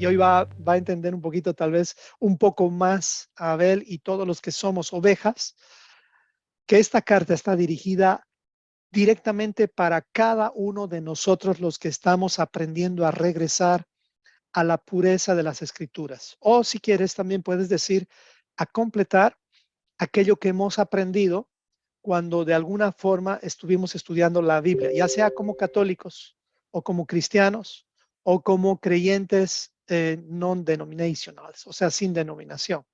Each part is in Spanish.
hoy va a entender un poquito, tal vez un poco más a Abel y todos los que somos ovejas, que esta carta está dirigida directamente para cada uno de nosotros los que estamos aprendiendo a regresar a la pureza de las escrituras. O si quieres, también puedes decir a completar aquello que hemos aprendido cuando de alguna forma estuvimos estudiando la Biblia, ya sea como católicos o como cristianos o como creyentes non-denominationals, o sea, sin denominación.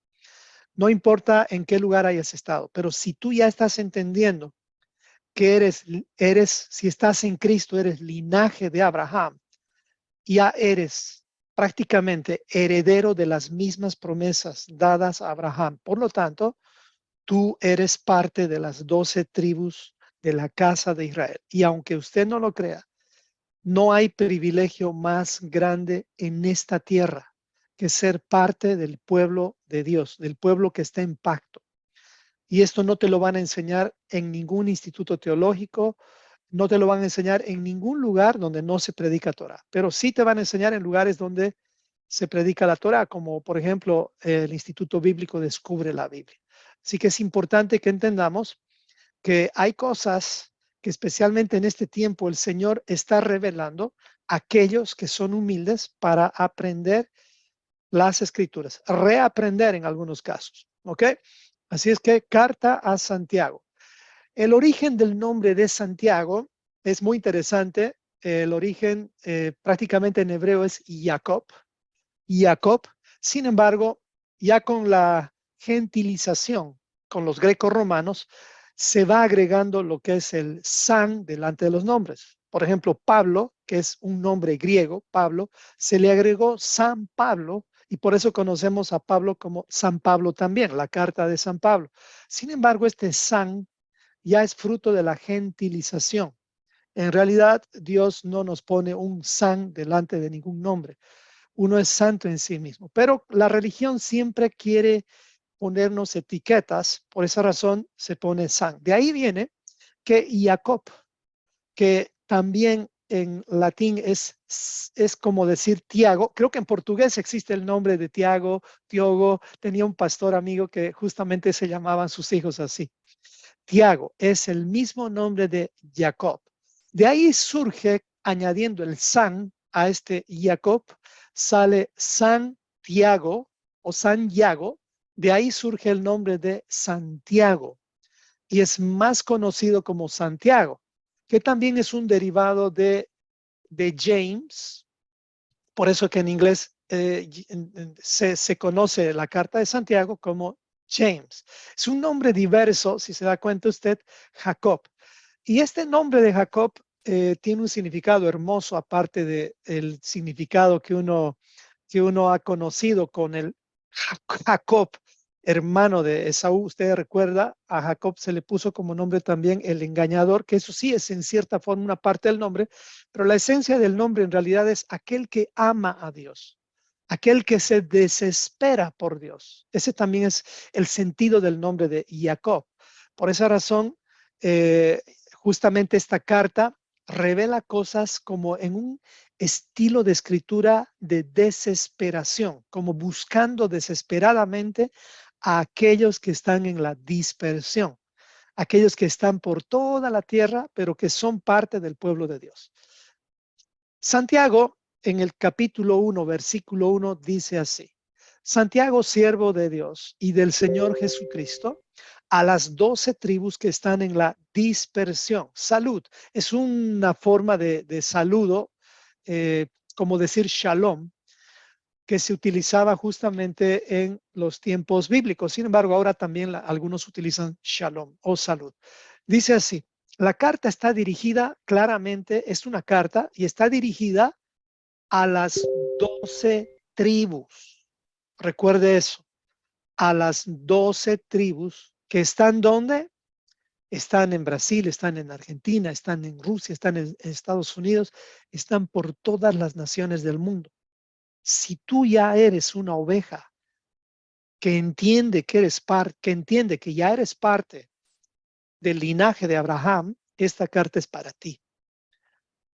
No importa en qué lugar hayas estado, pero si tú ya estás entendiendo que si estás en Cristo, eres linaje de Abraham, ya eres prácticamente heredero de las mismas promesas dadas a Abraham. Por lo tanto, tú eres parte de las 12 tribus de la casa de Israel. Y aunque usted no lo crea, no hay privilegio más grande en esta tierra que ser parte del pueblo de Dios, del pueblo que está en pacto. Y esto no te lo van a enseñar en ningún instituto teológico, no te lo van a enseñar en ningún lugar donde no se predica Torah, pero sí te van a enseñar en lugares donde se predica la Torah, como por ejemplo el Instituto Bíblico Descubre la Biblia. Así que es importante que entendamos que hay cosas que especialmente en este tiempo el Señor está revelando a aquellos que son humildes para aprender las escrituras, reaprender en algunos casos, ¿ok? Así es que carta a Santiago. El origen del nombre de Santiago es muy interesante. El origen prácticamente en hebreo es Jacob. Jacob. Sin embargo, ya con la gentilización, con los grecos romanos, se va agregando lo que es el san delante de los nombres. Por ejemplo, Pablo, que es un nombre griego, Pablo, se le agregó San Pablo y por eso conocemos a Pablo como San Pablo también, la carta de San Pablo. Sin embargo, este san ya es fruto de la gentilización. En realidad, Dios no nos pone un san delante de ningún nombre. Uno es santo en sí mismo, pero la religión siempre quiere ponernos etiquetas, por esa razón se pone san. De ahí viene que Jacob, que también en latín es como decir Tiago. Creo que en portugués existe el nombre de Tiago, Tiogo. Tenía un pastor amigo que justamente se llamaban sus hijos así. Tiago es el mismo nombre de Jacob. De ahí surge, añadiendo el San a este Jacob, sale Santiago o Santiago. De ahí surge el nombre de Santiago y es más conocido como Santiago, que también es un derivado de James. Por eso que en inglés se conoce la carta de Santiago como James. Es un nombre diverso, si se da cuenta usted, Jacob. Y este nombre de Jacob tiene un significado hermoso, aparte del significado que uno ha conocido con el Jacob, hermano de Esaú. Usted recuerda, a Jacob se le puso como nombre también el engañador, que eso sí es en cierta forma una parte del nombre, pero la esencia del nombre en realidad es aquel que ama a Dios, aquel que se desespera por Dios. Ese también es el sentido del nombre de Jacob. Por esa razón, eh, justamente esta carta revela cosas como en un estilo de escritura de desesperación, como buscando desesperadamente a aquellos que están en la dispersión, aquellos que están por toda la tierra, pero que son parte del pueblo de Dios. Santiago, en el capítulo 1, versículo 1, dice así: Santiago, siervo de Dios y del Señor Jesucristo, a las 12 tribus que están en la dispersión. Salud es una forma de saludo, como decir shalom, que se utilizaba justamente en los tiempos bíblicos. Sin embargo, ahora también algunos utilizan shalom o salud. Dice así: la carta está dirigida claramente, es una carta y está dirigida a las 12 tribus. Recuerde eso, a las 12 tribus que están donde están en Brasil, están en Argentina, están en Rusia, están en Estados Unidos, están por todas las naciones del mundo. Si tú ya eres una oveja que entiende que eres parte, que entiende que ya eres parte del linaje de Abraham, esta carta es para ti.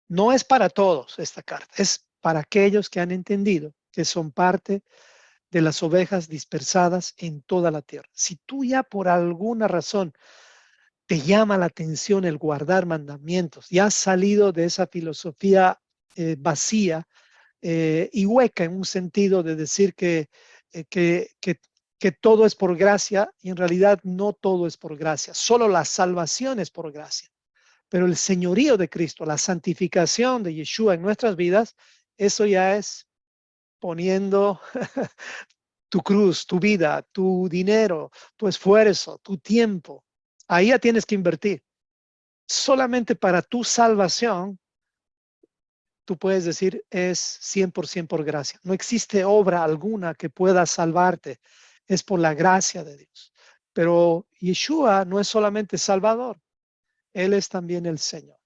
No es para todos esta carta, es para aquellos que han entendido que son parte de las ovejas dispersadas en toda la tierra. Si tú ya por alguna razón te llama la atención el guardar mandamientos, ya has salido de esa filosofía vacía y hueca en un sentido de decir eh, que, que, que todo es por gracia, y en realidad no todo es por gracia, solo la salvación es por gracia. Pero el señorío de Cristo, la santificación de Yeshua en nuestras vidas, eso ya es poniendo tu cruz, tu vida, tu dinero, tu esfuerzo, tu tiempo. Ahí ya tienes que invertir. Solamente para tu salvación, tú puedes decir, es 100% por gracia. No existe obra alguna que pueda salvarte. Es por la gracia de Dios. Pero Yeshua no es solamente Salvador, Él es también el Señor.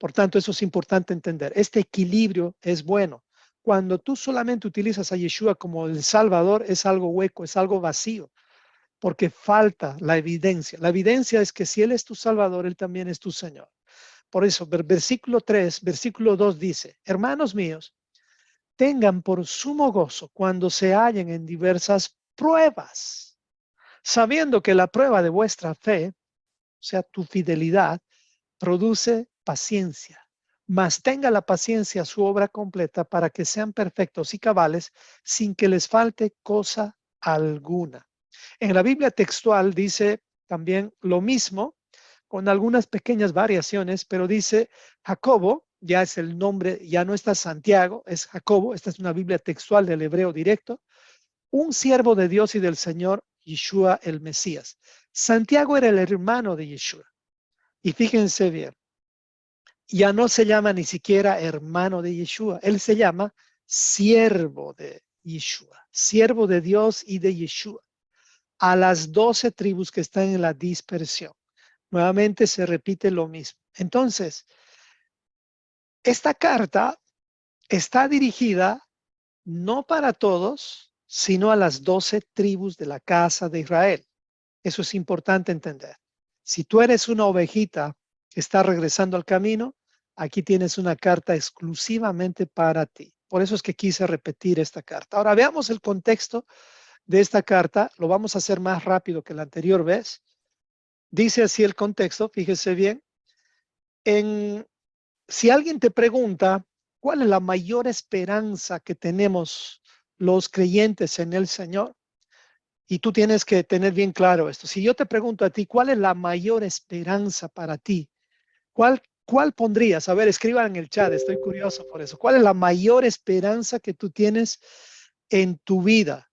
Por tanto, eso es importante entender. Este equilibrio es bueno. Cuando tú solamente utilizas a Yeshua como el Salvador, es algo hueco, es algo vacío, porque falta la evidencia. La evidencia es que si Él es tu Salvador, Él también es tu Señor. Por eso, versículo 3, versículo 2 dice, hermanos míos, tengan por sumo gozo cuando se hallen en diversas pruebas, sabiendo que la prueba de vuestra fe, o sea, tu fidelidad, produce paciencia. Mas tenga la paciencia su obra completa para que sean perfectos y cabales sin que les falte cosa alguna. En la Biblia textual dice también lo mismo, con algunas pequeñas variaciones, pero dice Jacobo, ya es el nombre, ya no está Santiago, es Jacobo, esta es una Biblia textual del hebreo directo, un siervo de Dios y del Señor, Yeshua el Mesías. Santiago era el hermano de Yeshua. Y fíjense bien, ya no se llama ni siquiera hermano de Yeshua, él se llama siervo de Yeshua, siervo de Dios y de Yeshua, a las 12 tribus que están en la dispersión. Nuevamente se repite lo mismo. Entonces, esta carta está dirigida no para todos, sino a las 12 tribus de la casa de Israel. Eso es importante entender. Si tú eres una ovejita que está regresando al camino, aquí tienes una carta exclusivamente para ti. Por eso es que quise repetir esta carta. Ahora veamos el contexto de esta carta. Lo vamos a hacer más rápido que la anterior vez. Dice así el contexto, fíjese bien. Si alguien te pregunta cuál es la mayor esperanza que tenemos los creyentes en el Señor, y tú tienes que tener bien claro esto. Si yo te pregunto a ti, ¿cuál es la mayor esperanza para ti? ¿Cuál pondrías? A ver, escriban en el chat, estoy curioso por eso. ¿Cuál es la mayor esperanza que tú tienes en tu vida?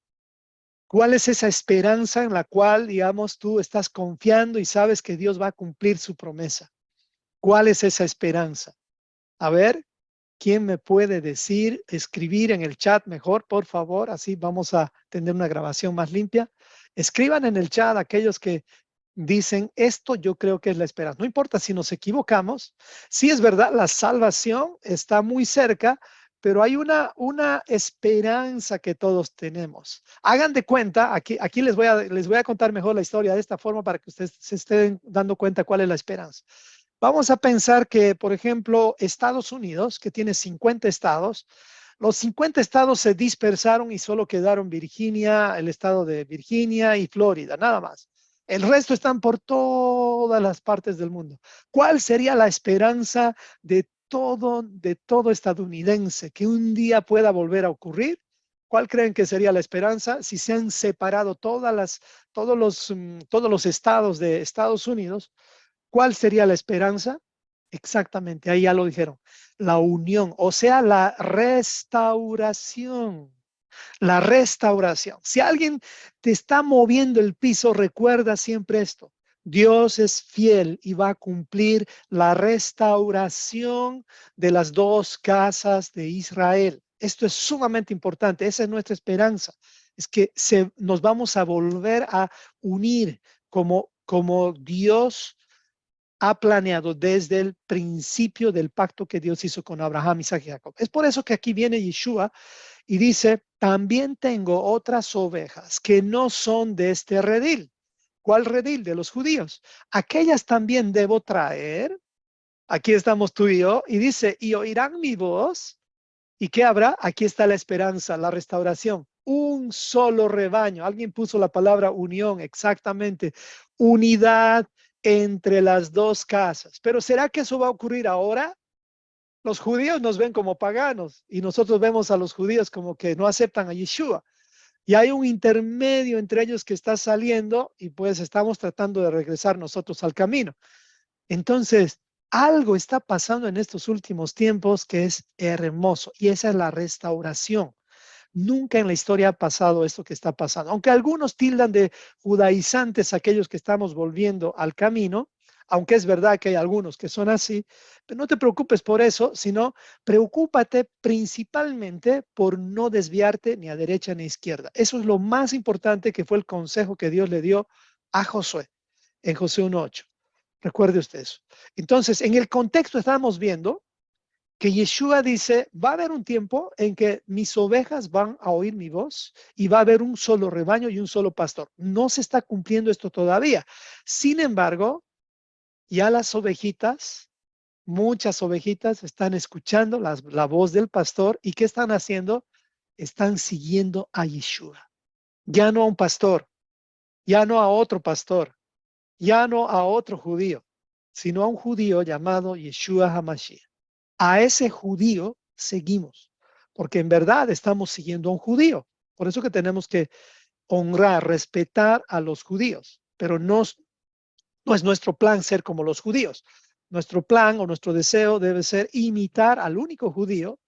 ¿Cuál es esa esperanza en la cual, digamos, tú estás confiando y sabes que Dios va a cumplir su promesa? ¿Cuál es esa esperanza? A ver, ¿quién me puede decir, escribir en el chat mejor, por favor? Así vamos a tener una grabación más limpia. Escriban en el chat aquellos que dicen, esto yo creo que es la esperanza. No importa si nos equivocamos. Sí es verdad, la salvación está muy cerca, pero hay una esperanza que todos tenemos. Hagan de cuenta, aquí les voy a contar mejor la historia de esta forma para que ustedes se estén dando cuenta cuál es la esperanza. Vamos a pensar que, por ejemplo, Estados Unidos, que tiene 50 estados, los 50 estados se dispersaron y solo quedaron Virginia, el estado de Virginia y Florida, nada más. El resto están por todas las partes del mundo. ¿Cuál sería la esperanza de todo estadounidense que un día pueda volver a ocurrir? ¿Cuál creen que sería la esperanza si se han separado todos los estados de Estados Unidos? ¿Cuál sería la esperanza? Exactamente, ahí ya lo dijeron. La unión, o sea, la restauración. La restauración. Si alguien te está moviendo el piso, recuerda siempre esto. Dios es fiel y va a cumplir la restauración de las dos casas de Israel. Esto es sumamente importante. Esa es nuestra esperanza. Es que nos vamos a volver a unir como Dios ha planeado desde el principio del pacto que Dios hizo con Abraham, Isaac y Jacob. Es por eso que aquí viene Yeshua y dice, también tengo otras ovejas que no son de este redil. ¿Cuál redil? De los judíos. Aquellas también debo traer. Aquí estamos tú y yo. Y dice, y oirán mi voz ¿Y qué habrá? Aquí está la esperanza, la restauración. Un solo rebaño. Alguien puso la palabra unión, exactamente. Unidad entre las dos casas. Pero ¿será que eso va a ocurrir ahora? Los judíos nos ven como paganos y nosotros vemos a los judíos como que no aceptan a Yeshua. Y hay un intermedio entre ellos que está saliendo y pues estamos tratando de regresar nosotros al camino. Entonces, algo está pasando en estos últimos tiempos que es hermoso y esa es la restauración. Nunca en la historia ha pasado esto que está pasando. Aunque algunos tildan de judaizantes aquellos que estamos volviendo al camino, aunque es verdad que hay algunos que son así, pero no te preocupes por eso, sino preocúpate principalmente por no desviarte ni a derecha ni a izquierda. Eso es lo más importante que fue el consejo que Dios le dio a Josué en Josué 1:8. Recuerde usted eso. Entonces, en el contexto estamos viendo que Yeshua dice, va a haber un tiempo en que mis ovejas van a oír mi voz y va a haber un solo rebaño y un solo pastor. No se está cumpliendo esto todavía. Sin embargo, ya las ovejitas, muchas ovejitas están escuchando la voz del pastor y ¿qué están haciendo? Están siguiendo a Yeshua. Ya no a un pastor, ya no a otro pastor, ya no a otro judío, sino a un judío llamado Yeshua HaMashiach. A ese judío seguimos, porque en verdad estamos siguiendo a un judío. Por eso que tenemos que honrar, respetar a los judíos, pero no es nuestro plan ser como los judíos. Nuestro plan o nuestro deseo debe ser imitar al único judío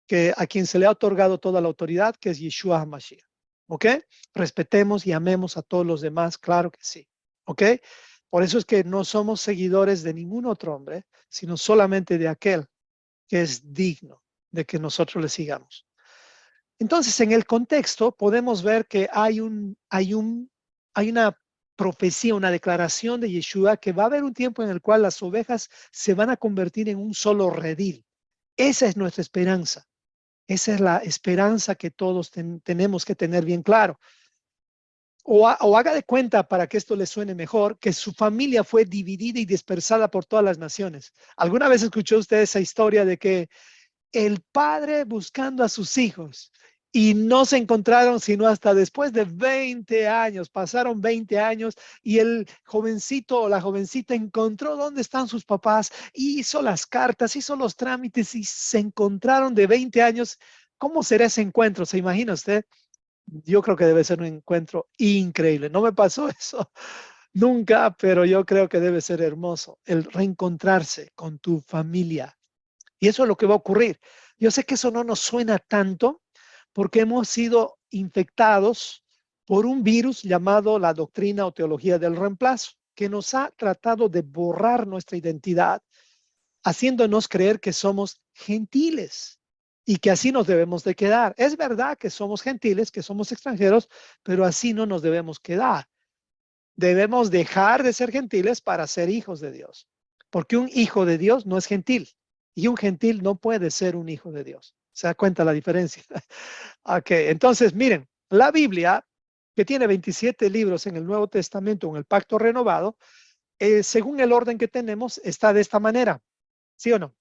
que a quien se le ha otorgado toda la autoridad, que es Yeshua HaMashiach. ¿Ok? Respetemos y amemos a todos los demás, claro que sí. ¿Ok? Por eso es que no somos seguidores de ningún otro hombre, sino solamente de aquel que es digno de que nosotros le sigamos. Entonces, en el contexto podemos ver que hay una profecía, una declaración de Yeshua que va a haber un tiempo en el cual las ovejas se van a convertir en un solo redil. Esa es nuestra esperanza. Esa es la esperanza que todos tenemos que tener bien claro. O haga de cuenta, para que esto le suene mejor, que su familia fue dividida y dispersada por todas las naciones. ¿Alguna vez escuchó usted esa historia de que el padre buscando a sus hijos y no se encontraron sino hasta después de 20 años? Pasaron 20 años y el jovencito o la jovencita encontró dónde están sus papás, hizo las cartas, hizo los trámites y se encontraron de 20 años. ¿Cómo será ese encuentro? ¿Se imagina usted? Yo creo que debe ser un encuentro increíble. No me pasó eso nunca, pero yo creo que debe ser hermoso el reencontrarse con tu familia. Y eso es lo que va a ocurrir. Yo sé que eso no nos suena tanto porque hemos sido infectados por un virus llamado la doctrina o teología del reemplazo, que nos ha tratado de borrar nuestra identidad, haciéndonos creer que somos gentiles y que así nos debemos de quedar. Es verdad que somos gentiles, que somos extranjeros, pero así no nos debemos quedar. Debemos dejar de ser gentiles para ser hijos de Dios, porque un hijo de Dios no es gentil y un gentil no puede ser un hijo de Dios. ¿Se da cuenta la diferencia? Ok, entonces miren, la Biblia, que tiene 27 libros en el Nuevo Testamento, en el Pacto Renovado, según el orden que tenemos, está de esta manera, ¿sí o no?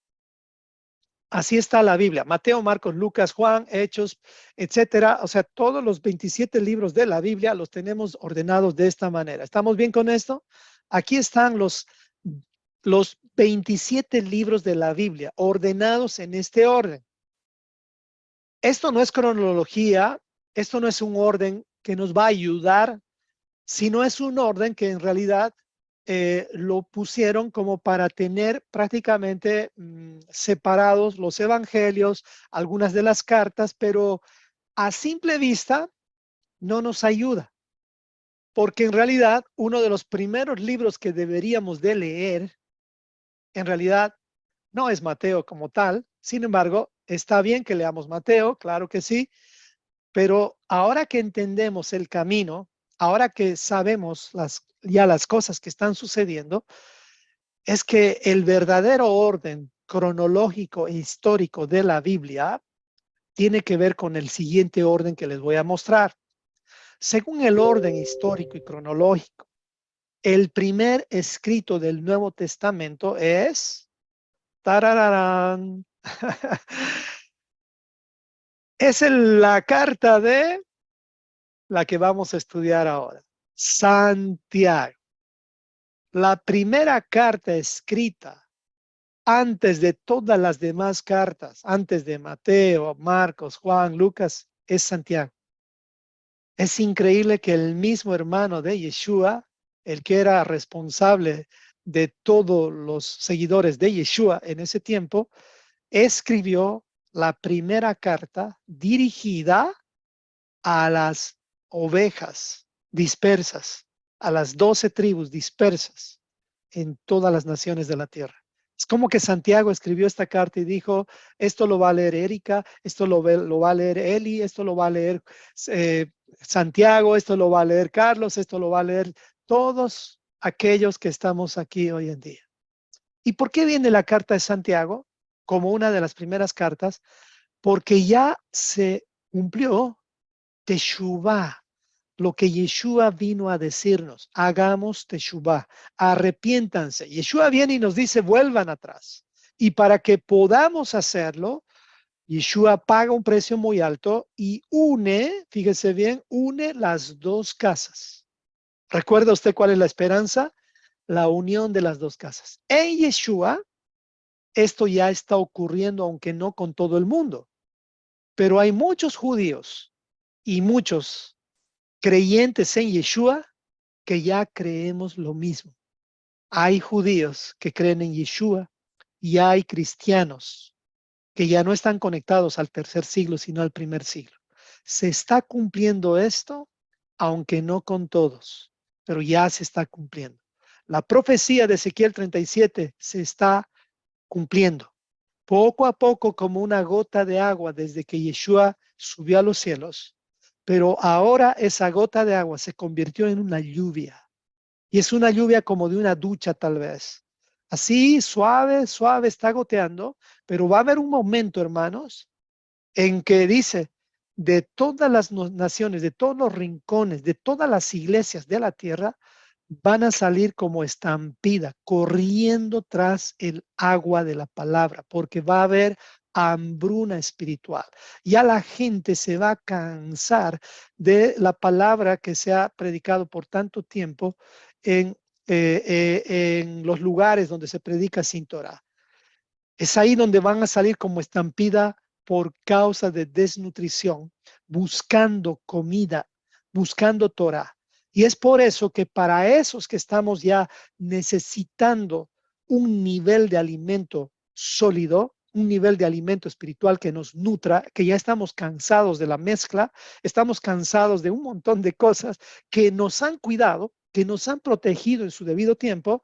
Así está la Biblia: Mateo, Marcos, Lucas, Juan, Hechos, etcétera. O sea, todos los 27 libros de la Biblia los tenemos ordenados de esta manera. ¿Estamos bien con esto? Aquí están los 27 libros de la Biblia ordenados en este orden. Esto no es cronología, esto no es un orden que nos va a ayudar, sino es un orden que en realidad lo pusieron como para tener prácticamente separados los evangelios, algunas de las cartas, pero a simple vista no nos ayuda, porque en realidad uno de los primeros libros que deberíamos de leer, en realidad no es Mateo como tal. Sin embargo, está bien que leamos Mateo, claro que sí, pero ahora que entendemos el camino, ahora que sabemos ya las cosas que están sucediendo, es que el verdadero orden cronológico e histórico de la Biblia tiene que ver con el siguiente orden que les voy a mostrar. Según el orden histórico y cronológico, el primer escrito del Nuevo Testamento es tarararán, Es la carta de la que vamos a estudiar ahora. Santiago. La primera carta escrita antes de todas las demás cartas, antes de Mateo, Marcos, Juan, Lucas, es Santiago. Es increíble que el mismo hermano de Yeshua, el que era responsable de todos los seguidores de Yeshua en ese tiempo, escribió la primera carta dirigida a las ovejas dispersas, a las 12 tribus dispersas en todas las naciones de la tierra. Es como que Santiago escribió esta carta y dijo, esto lo va a leer Erika, esto lo va a leer Eli, esto lo va a leer eh, Santiago, esto lo va a leer Carlos, esto lo va a leer todos aquellos que estamos aquí hoy en día. ¿Y por qué viene la carta de Santiago como una de las primeras cartas? Porque ya se cumplió Teshuvah, lo que Yeshua vino a decirnos, hagamos Teshuvah, arrepiéntanse. Yeshua viene y nos dice, vuelvan atrás. Y para que podamos hacerlo, Yeshua paga un precio muy alto y une, fíjese bien, une las dos casas. ¿Recuerda usted cuál es la esperanza? La unión de las dos casas. En Yeshua, esto ya está ocurriendo, aunque no con todo el mundo, pero hay muchos judíos y muchos creyentes en Yeshua que ya creemos lo mismo. Hay judíos que creen en Yeshua y hay cristianos que ya no están conectados al tercer siglo, sino al primer siglo. Se está cumpliendo esto, aunque no con todos, pero ya se está cumpliendo. La profecía de Ezequiel 37 se está cumpliendo. Poco a poco, como una gota de agua desde que Yeshua subió a los cielos, pero ahora esa gota de agua se convirtió en una lluvia. Y es una lluvia como de una ducha tal vez. Así, suave, suave está goteando, pero va a haber un momento, hermanos, en que dice, de todas las naciones, de todos los rincones, de todas las iglesias de la tierra, van a salir como estampida, corriendo tras el agua de la palabra, porque va a haber hambruna espiritual. Ya la gente se va a cansar de la palabra que se ha predicado por tanto tiempo en, en los lugares donde se predica sin Torah. Es ahí donde van a salir como estampida por causa de desnutrición, buscando comida, buscando Torah. Y es por eso que para esos que estamos ya necesitando un nivel de alimento sólido, un nivel de alimento espiritual que nos nutra, que ya estamos cansados de la mezcla, estamos cansados de un montón de cosas que nos han cuidado, que nos han protegido en su debido tiempo,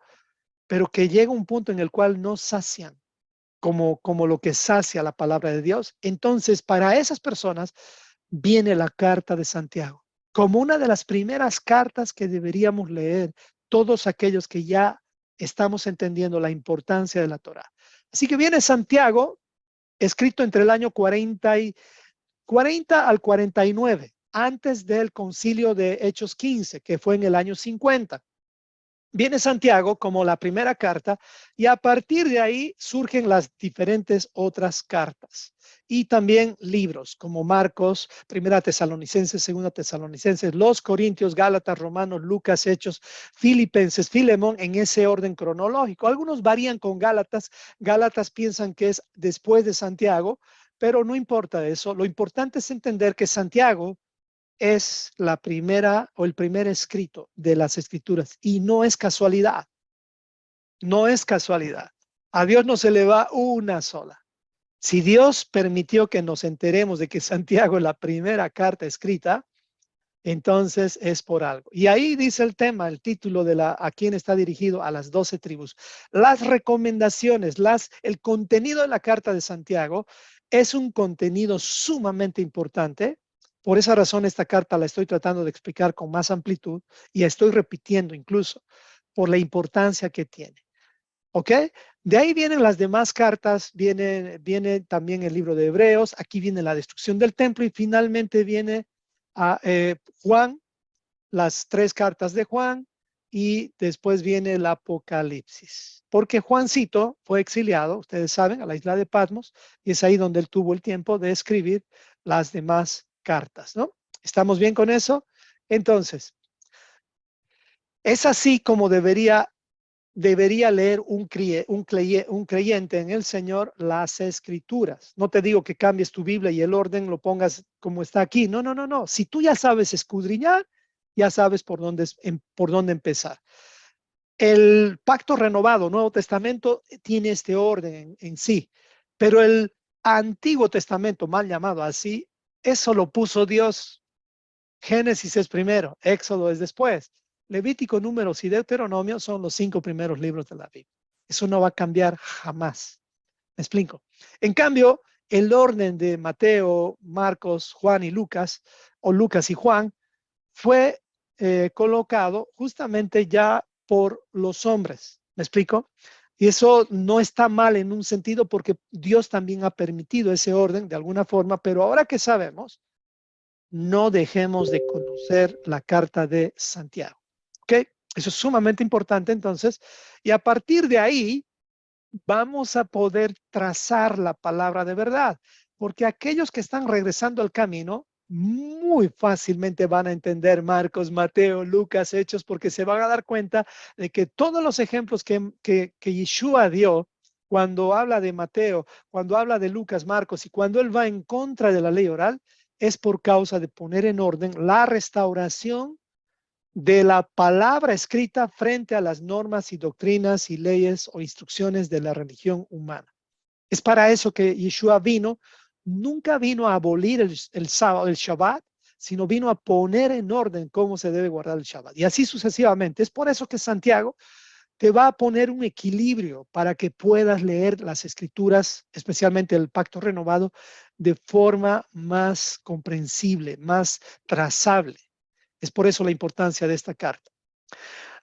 pero que llega un punto en el cual no sacian como lo que sacia la palabra de Dios. Entonces, para esas personas viene la carta de Santiago, como una de las primeras cartas que deberíamos leer todos aquellos que ya estamos entendiendo la importancia de la Torah. Así que viene Santiago, escrito entre el año 40 al 49, antes del concilio de Hechos 15, que fue en el año 50. Viene Santiago como la primera carta y a partir de ahí surgen las diferentes otras cartas y también libros como Marcos, Primera Tesalonicenses, Segunda Tesalonicenses, los Corintios, Gálatas, Romanos, Lucas, Hechos, Filipenses, Filemón en ese orden cronológico. Algunos varían con Gálatas. Gálatas piensan que es después de Santiago, pero no importa eso. Lo importante es entender que Santiago es la primera o el primer escrito de las escrituras y no es casualidad, no es casualidad. A Dios no se le va una sola. Si Dios permitió que nos enteremos de que Santiago es la primera carta escrita, entonces es por algo. Y ahí dice el tema, el título de a quién está dirigido, a las 12 tribus. Las recomendaciones, el contenido de la carta de Santiago es un contenido sumamente importante. Por esa razón esta carta la estoy tratando de explicar con más amplitud y estoy repitiendo incluso por la importancia que tiene. ¿Ok? De ahí vienen las demás cartas, viene también el libro de Hebreos, aquí viene la destrucción del templo y finalmente viene a Juan, las tres cartas de Juan y después viene el Apocalipsis. Porque Juancito fue exiliado, ustedes saben, a la isla de Patmos y es ahí donde él tuvo el tiempo de escribir las demás cartas, ¿no? ¿Estamos bien con eso? Entonces, es así como debería leer un creyente en el Señor las Escrituras. No te digo que cambies tu Biblia y el orden lo pongas como está aquí. No, no, no, no. Si tú ya sabes escudriñar, ya sabes por dónde empezar. El pacto renovado, Nuevo Testamento, tiene este orden en sí, pero el Antiguo Testamento, mal llamado así, eso lo puso Dios. Génesis es primero, Éxodo es después. Levítico, Números y Deuteronomio son los 5 primeros libros de la Biblia. Eso no va a cambiar jamás. ¿Me explico? En cambio, el orden de Mateo, Marcos, Juan y Lucas, o Lucas y Juan, fue colocado justamente ya por los hombres. ¿Me explico? Y eso no está mal en un sentido porque Dios también ha permitido ese orden de alguna forma, pero ahora que sabemos, no dejemos de conocer la carta de Santiago. ¿Ok? Eso es sumamente importante entonces. Y a partir de ahí vamos a poder trazar la palabra de verdad, porque aquellos que están regresando al camino muy fácilmente van a entender Marcos, Mateo, Lucas, Hechos, porque se van a dar cuenta de que todos los ejemplos que Yeshua dio cuando habla de Mateo, cuando habla de Lucas, Marcos y cuando él va en contra de la ley oral, es por causa de poner en orden la restauración de la palabra escrita frente a las normas y doctrinas y leyes o instrucciones de la religión humana. Es para eso que Yeshua vino. Nunca vino a abolir el sábado, el Shabbat, sino vino a poner en orden cómo se debe guardar el Shabbat. Y así sucesivamente. Es por eso que Santiago te va a poner un equilibrio para que puedas leer las escrituras, especialmente el pacto renovado, de forma más comprensible, más trazable. Es por eso la importancia de esta carta.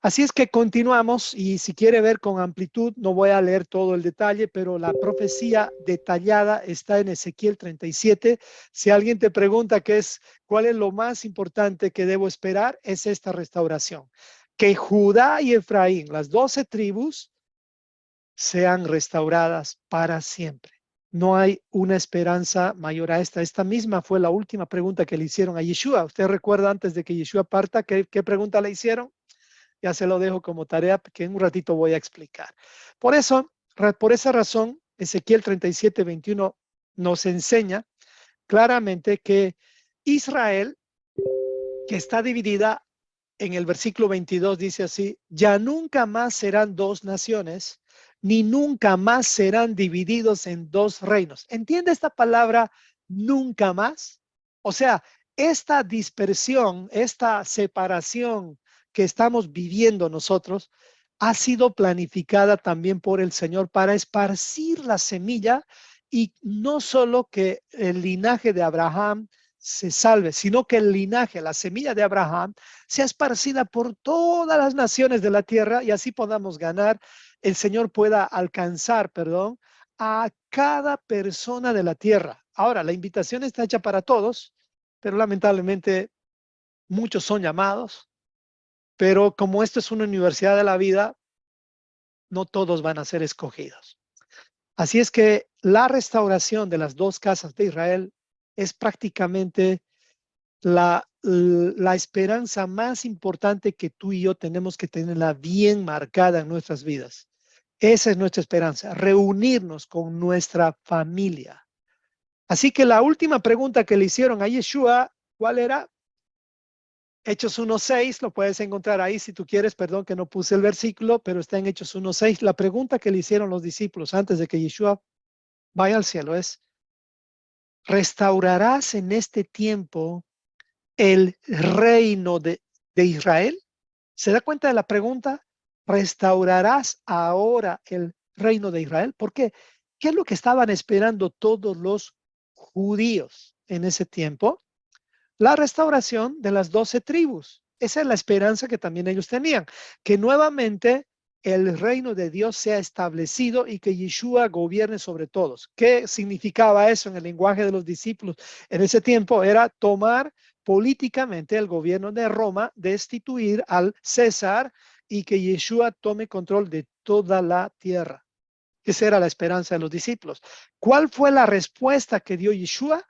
Así es que continuamos y si quiere ver con amplitud, no voy a leer todo el detalle, pero la profecía detallada está en Ezequiel 37. Si alguien te pregunta cuál es lo más importante que debo esperar, es esta restauración. Que Judá y Efraín, las 12 tribus, sean restauradas para siempre. No hay una esperanza mayor a esta. Esta misma fue la última pregunta que le hicieron a Yeshua. ¿Usted recuerda antes de que Yeshua parta qué pregunta le hicieron? Ya se lo dejo como tarea que en un ratito voy a explicar. Por eso, por esa razón, Ezequiel 37:21 nos enseña claramente que Israel, que está dividida en el versículo 22, dice así: ya nunca más serán dos naciones, ni nunca más serán divididos en dos reinos. ¿Entiende esta palabra nunca más? O sea, esta dispersión, esta separación que estamos viviendo nosotros, ha sido planificada también por el Señor para esparcir la semilla y no solo que el linaje de Abraham se salve, sino que el linaje, la semilla de Abraham, sea esparcida por todas las naciones de la tierra y así podamos ganar, el Señor pueda alcanzar, perdón, a cada persona de la tierra. Ahora, la invitación está hecha para todos, pero lamentablemente muchos son llamados, pero como esto es una universidad de la vida, no todos van a ser escogidos. Así es que la restauración de las dos casas de Israel es prácticamente la esperanza más importante que tú y yo tenemos que tenerla bien marcada en nuestras vidas. Esa es nuestra esperanza, reunirnos con nuestra familia. Así que la última pregunta que le hicieron a Yeshua, ¿cuál era? Hechos 1:6, lo puedes encontrar ahí si tú quieres, perdón que no puse el versículo, pero está en Hechos 1:6. La pregunta que le hicieron los discípulos antes de que Yeshua vaya al cielo es: ¿restaurarás en este tiempo el reino de Israel? ¿Se da cuenta de la pregunta? ¿Restaurarás ahora el reino de Israel? ¿Por qué? ¿Qué es lo que estaban esperando todos los judíos en ese tiempo? La restauración de las 12 tribus. Esa es la esperanza que también ellos tenían, que nuevamente el reino de Dios sea establecido y que Yeshua gobierne sobre todos. ¿Qué significaba eso en el lenguaje de los discípulos en ese tiempo? Era tomar políticamente el gobierno de Roma, destituir al César y que Yeshua tome control de toda la tierra. Esa era la esperanza de los discípulos. ¿Cuál fue la respuesta que dio Yeshua?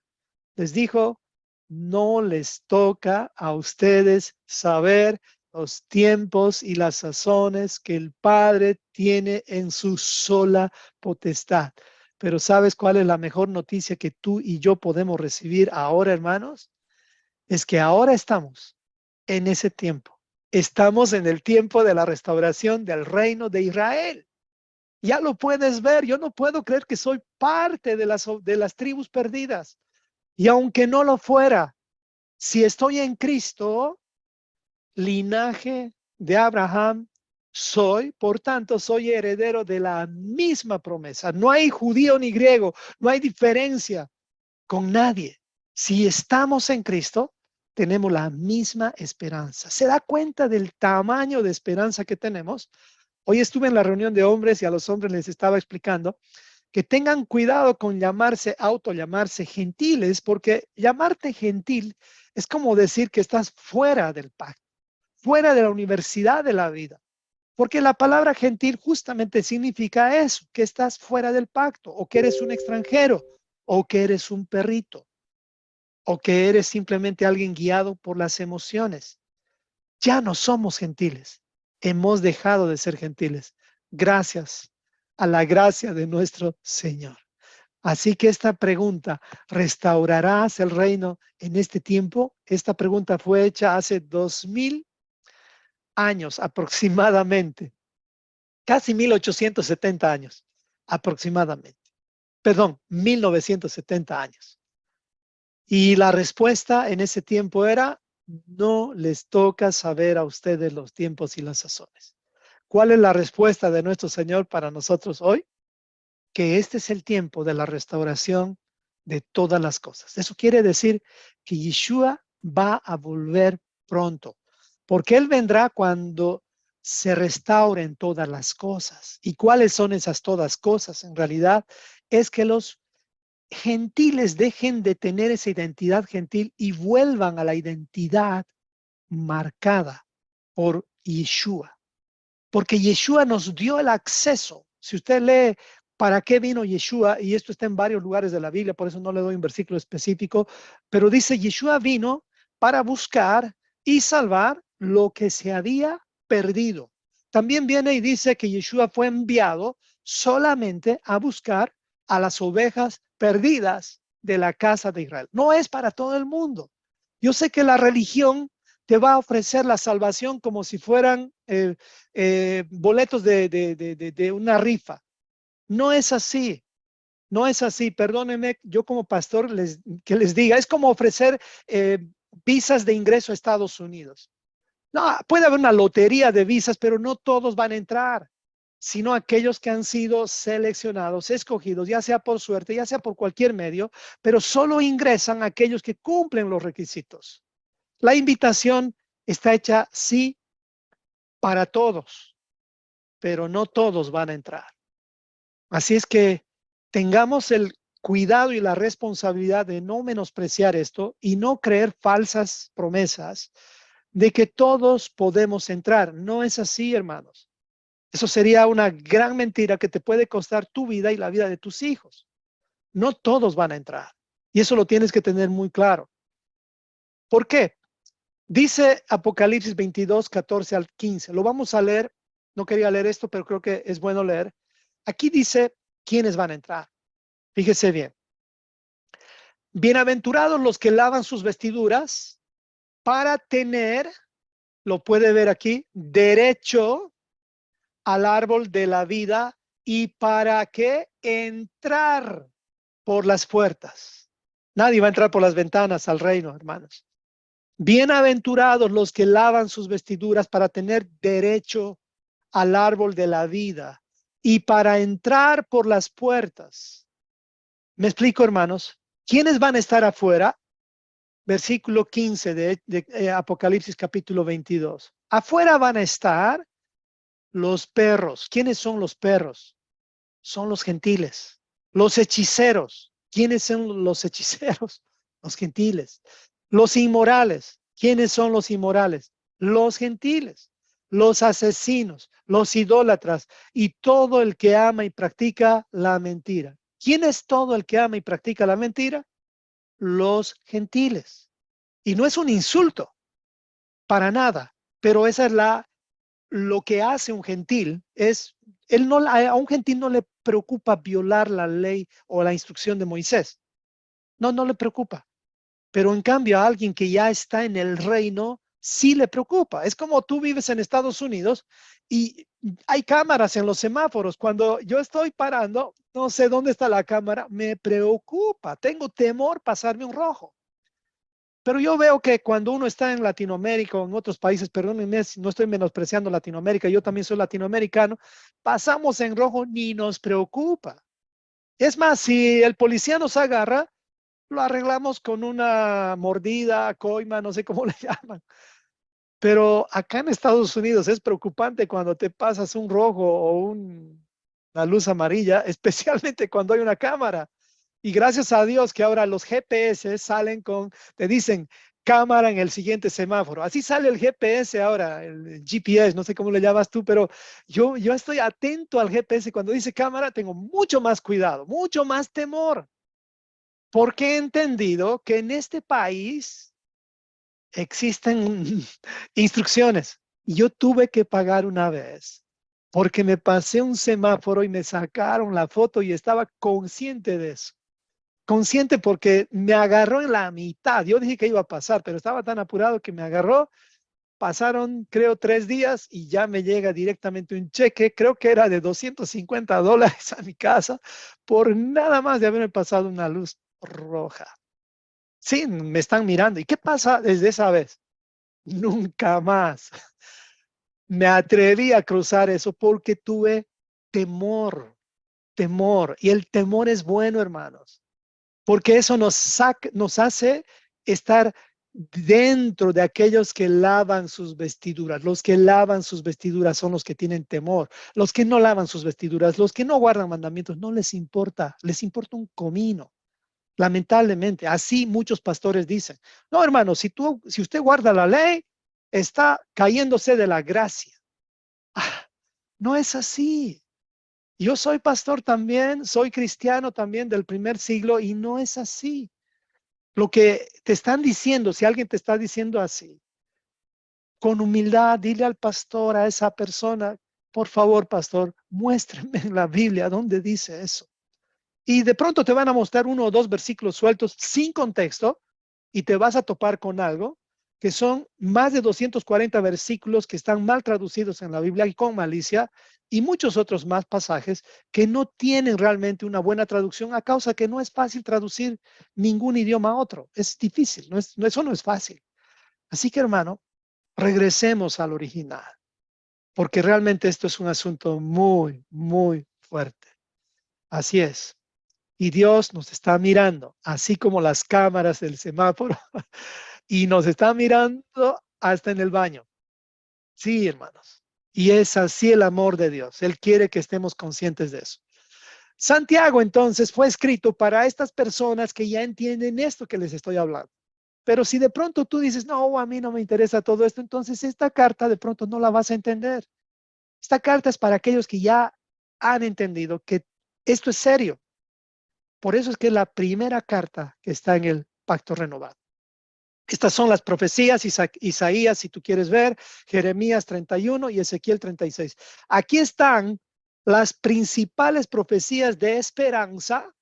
Les dijo, no les toca a ustedes saber los tiempos y las sazones que el Padre tiene en su sola potestad. Pero ¿sabes cuál es la mejor noticia que tú y yo podemos recibir ahora, hermanos? Es que ahora estamos en ese tiempo. Estamos en el tiempo de la restauración del reino de Israel. Ya lo puedes ver. Yo no puedo creer que soy parte de las tribus perdidas. Y aunque no lo fuera, si estoy en Cristo, linaje de Abraham soy, por tanto, soy heredero de la misma promesa. No hay judío ni griego, no hay diferencia con nadie. Si estamos en Cristo, tenemos la misma esperanza. ¿Se da cuenta del tamaño de esperanza que tenemos? Hoy estuve en la reunión de hombres y a los hombres les estaba explicando que tengan cuidado con llamarse gentiles, porque llamarte gentil es como decir que estás fuera del pacto, fuera de la universidad de la vida. Porque la palabra gentil justamente significa eso, que estás fuera del pacto, o que eres un extranjero, o que eres un perrito, o que eres simplemente alguien guiado por las emociones. Ya no somos gentiles, hemos dejado de ser gentiles, gracias a la gracia de nuestro Señor. Así que esta pregunta, ¿restaurarás el reino en este tiempo? Esta pregunta fue hecha hace 2000 años aproximadamente, casi 1870 años aproximadamente. Perdón, 1970 años. Y la respuesta en ese tiempo era, no les toca saber a ustedes los tiempos y las sazones. ¿Cuál es la respuesta de nuestro Señor para nosotros hoy? Que este es el tiempo de la restauración de todas las cosas. Eso quiere decir que Yeshua va a volver pronto, porque Él vendrá cuando se restauren todas las cosas. ¿Y cuáles son esas todas cosas? En realidad es que los gentiles dejen de tener esa identidad gentil y vuelvan a la identidad marcada por Yeshua. Porque Yeshua nos dio el acceso. Si usted lee para qué vino Yeshua, y esto está en varios lugares de la Biblia, por eso no le doy un versículo específico, pero dice Yeshua vino para buscar y salvar lo que se había perdido. También viene y dice que Yeshua fue enviado solamente a buscar a las ovejas perdidas de la casa de Israel. No es para todo el mundo. Yo sé que la religión te va a ofrecer la salvación como si fueran boletos de una rifa. No es así, no es así. Perdónenme, yo como pastor que les diga, es como ofrecer visas de ingreso a Estados Unidos. No, puede haber una lotería de visas, pero no todos van a entrar, sino aquellos que han sido seleccionados, escogidos, ya sea por suerte, ya sea por cualquier medio, pero solo ingresan aquellos que cumplen los requisitos. La invitación está hecha, sí, para todos, pero no todos van a entrar. Así es que tengamos el cuidado y la responsabilidad de no menospreciar esto y no creer falsas promesas de que todos podemos entrar. No es así, hermanos. Eso sería una gran mentira que te puede costar tu vida y la vida de tus hijos. No todos van a entrar. Y eso lo tienes que tener muy claro. ¿Por qué? Dice Apocalipsis 22, 14 al 15. Lo vamos a leer. No quería leer esto, pero creo que es bueno leer. Aquí dice quiénes van a entrar. Fíjese bien. Bienaventurados los que lavan sus vestiduras para tener, lo puede ver aquí, derecho al árbol de la vida y para que entrar por las puertas. Nadie va a entrar por las ventanas al reino, hermanos. Bienaventurados los que lavan sus vestiduras para tener derecho al árbol de la vida y para entrar por las puertas. ¿Me explico, hermanos? ¿Quiénes van a estar afuera? Versículo 15 de Apocalipsis capítulo 22. Afuera van a estar los perros. ¿Quiénes son los perros? Son los gentiles. Los hechiceros. ¿Quiénes son los hechiceros? Los gentiles. Los inmorales. ¿Quiénes son los inmorales? Los gentiles. Los asesinos, los idólatras y todo el que ama y practica la mentira. ¿Quién es todo el que ama y practica la mentira? los gentiles. Y no es un insulto, para nada, pero esa es lo que hace un gentil, a un gentil no le preocupa violar la ley o la instrucción de Moisés. No, no le preocupa. Pero en cambio a alguien que ya está en el reino, sí le preocupa. Es como tú vives en Estados Unidos y hay cámaras en los semáforos. Cuando yo estoy parando, no sé dónde está la cámara, me preocupa. Tengo temor pasarme un rojo. Pero yo veo que cuando uno está en Latinoamérica o en otros países, perdónenme, no estoy menospreciando Latinoamérica, yo también soy latinoamericano, pasamos en rojo ni nos preocupa. Es más, si el policía nos agarra, lo arreglamos con una mordida, coima, no sé cómo le llaman. Pero acá en Estados Unidos es preocupante cuando te pasas un rojo o una luz amarilla, especialmente cuando hay una cámara. Y gracias a Dios que ahora los GPS salen te dicen cámara en el siguiente semáforo. Así sale el GPS ahora, el GPS, no sé cómo le llamas tú, pero yo estoy atento al GPS. Cuando dice cámara, tengo mucho más cuidado, mucho más temor, porque he entendido que en este país existen instrucciones. Y yo tuve que pagar una vez porque me pasé un semáforo y me sacaron la foto y estaba consciente de eso. Consciente porque me agarró en la mitad. Yo dije que iba a pasar, pero estaba tan apurado que me agarró. Pasaron, creo, 3 días y ya me llega directamente un cheque, creo que era de $250 a mi casa por nada más de haberme pasado una luz roja. Sí, me están mirando. ¿Y qué pasa desde esa vez? Nunca más me atreví a cruzar eso porque tuve temor, temor. Y el temor es bueno, hermanos, porque eso nos hace estar dentro de aquellos que lavan sus vestiduras. Los que lavan sus vestiduras son los que tienen temor. Los que no lavan sus vestiduras, los que no guardan mandamientos, no les importa un comino. Lamentablemente, así muchos pastores dicen. No, hermano, si usted guarda la ley, está cayéndose de la gracia. Ah, no es así. Yo soy pastor también, soy cristiano también del primer siglo y no es así. Lo que te están diciendo, si alguien te está diciendo así, con humildad, dile al pastor, a esa persona, por favor, pastor, muéstrame en la Biblia dónde dice eso. Y de pronto te van a mostrar uno o dos versículos sueltos sin contexto y te vas a topar con algo que son más de 240 versículos que están mal traducidos en la Biblia y con malicia y muchos otros más pasajes que no tienen realmente una buena traducción a causa que no es fácil traducir ningún idioma a otro. Es difícil, eso no es fácil. Así que hermano, regresemos al original, porque realmente esto es un asunto muy, muy fuerte. Así es. Y Dios nos está mirando, así como las cámaras del semáforo, y nos está mirando hasta en el baño. Sí, hermanos. Y es así el amor de Dios. Él quiere que estemos conscientes de eso. Santiago, entonces, fue escrito para estas personas que ya entienden esto que les estoy hablando. Pero si de pronto tú dices, no, a mí no me interesa todo esto, entonces esta carta de pronto no la vas a entender. Esta carta es para aquellos que ya han entendido que esto es serio. Por eso es que es la primera carta que está en el pacto renovado. Estas son las profecías, Isaías, si tú quieres ver, Jeremías 31 y Ezequiel 36. Aquí están las principales profecías de esperanza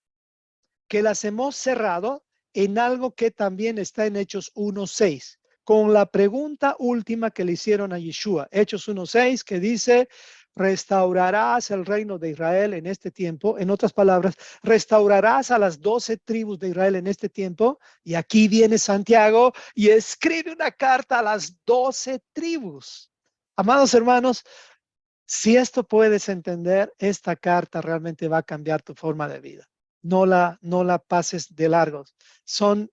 que las hemos cerrado en algo que también está en Hechos 1:6, con la pregunta última que le hicieron a Yeshua. Hechos 1:6 que dice, restaurarás el reino de Israel en este tiempo. En otras palabras, restaurarás a las 12 tribus de Israel en este tiempo. Y aquí viene Santiago y escribe una carta a las 12 tribus. Amados hermanos, si esto puedes entender, esta carta realmente va a cambiar tu forma de vida. No la pases de largos. Son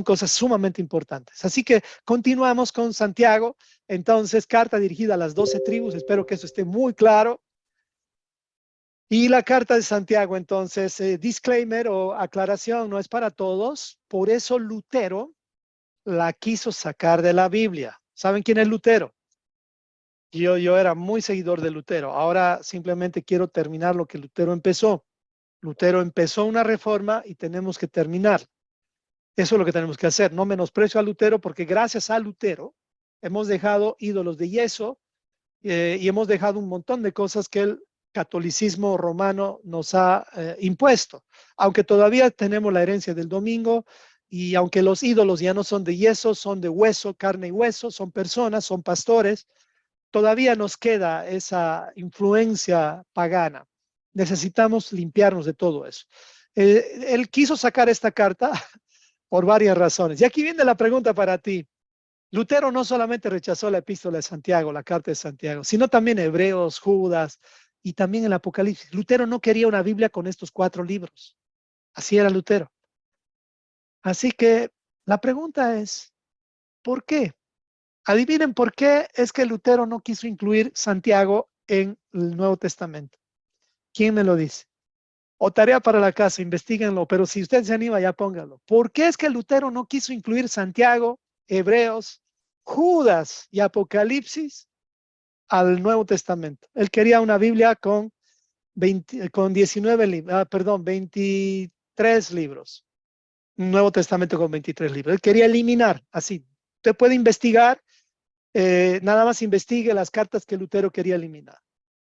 cosas sumamente importantes. Así que continuamos con Santiago. Entonces, carta dirigida a las 12 tribus. Espero que eso esté muy claro. Y la carta de Santiago, entonces, disclaimer o aclaración, no es para todos. Por eso Lutero la quiso sacar de la Biblia. ¿Saben quién es Lutero? Yo era muy seguidor de Lutero. Ahora simplemente quiero terminar lo que Lutero empezó. Lutero empezó una reforma y tenemos que terminar. Eso es lo que tenemos que hacer. No menosprecio a Lutero, porque gracias a Lutero hemos dejado ídolos de yeso y hemos dejado un montón de cosas que el catolicismo romano nos ha impuesto. Aunque todavía tenemos la herencia del domingo y aunque los ídolos ya no son de yeso, son de hueso, carne y hueso, son personas, son pastores, todavía nos queda esa influencia pagana. Necesitamos limpiarnos de todo eso. Él quiso sacar esta carta por varias razones. Y aquí viene la pregunta para ti. Lutero no solamente rechazó la epístola de Santiago, la carta de Santiago, sino también Hebreos, Judas y también el Apocalipsis. Lutero no quería una Biblia con estos 4 libros. Así era Lutero. Así que la pregunta es, ¿por qué? Adivinen por qué es que Lutero no quiso incluir Santiago en el Nuevo Testamento. ¿Quién me lo dice? O tarea para la casa, investíguenlo, pero si usted se anima, ya póngalo. ¿Por qué es que Lutero no quiso incluir Santiago, Hebreos, Judas y Apocalipsis al Nuevo Testamento? Él quería una Biblia con 19 libros, perdón, 23 libros. Un Nuevo Testamento con 23 libros. Él quería eliminar, así. Usted puede investigar, nada más investigue las cartas que Lutero quería eliminar.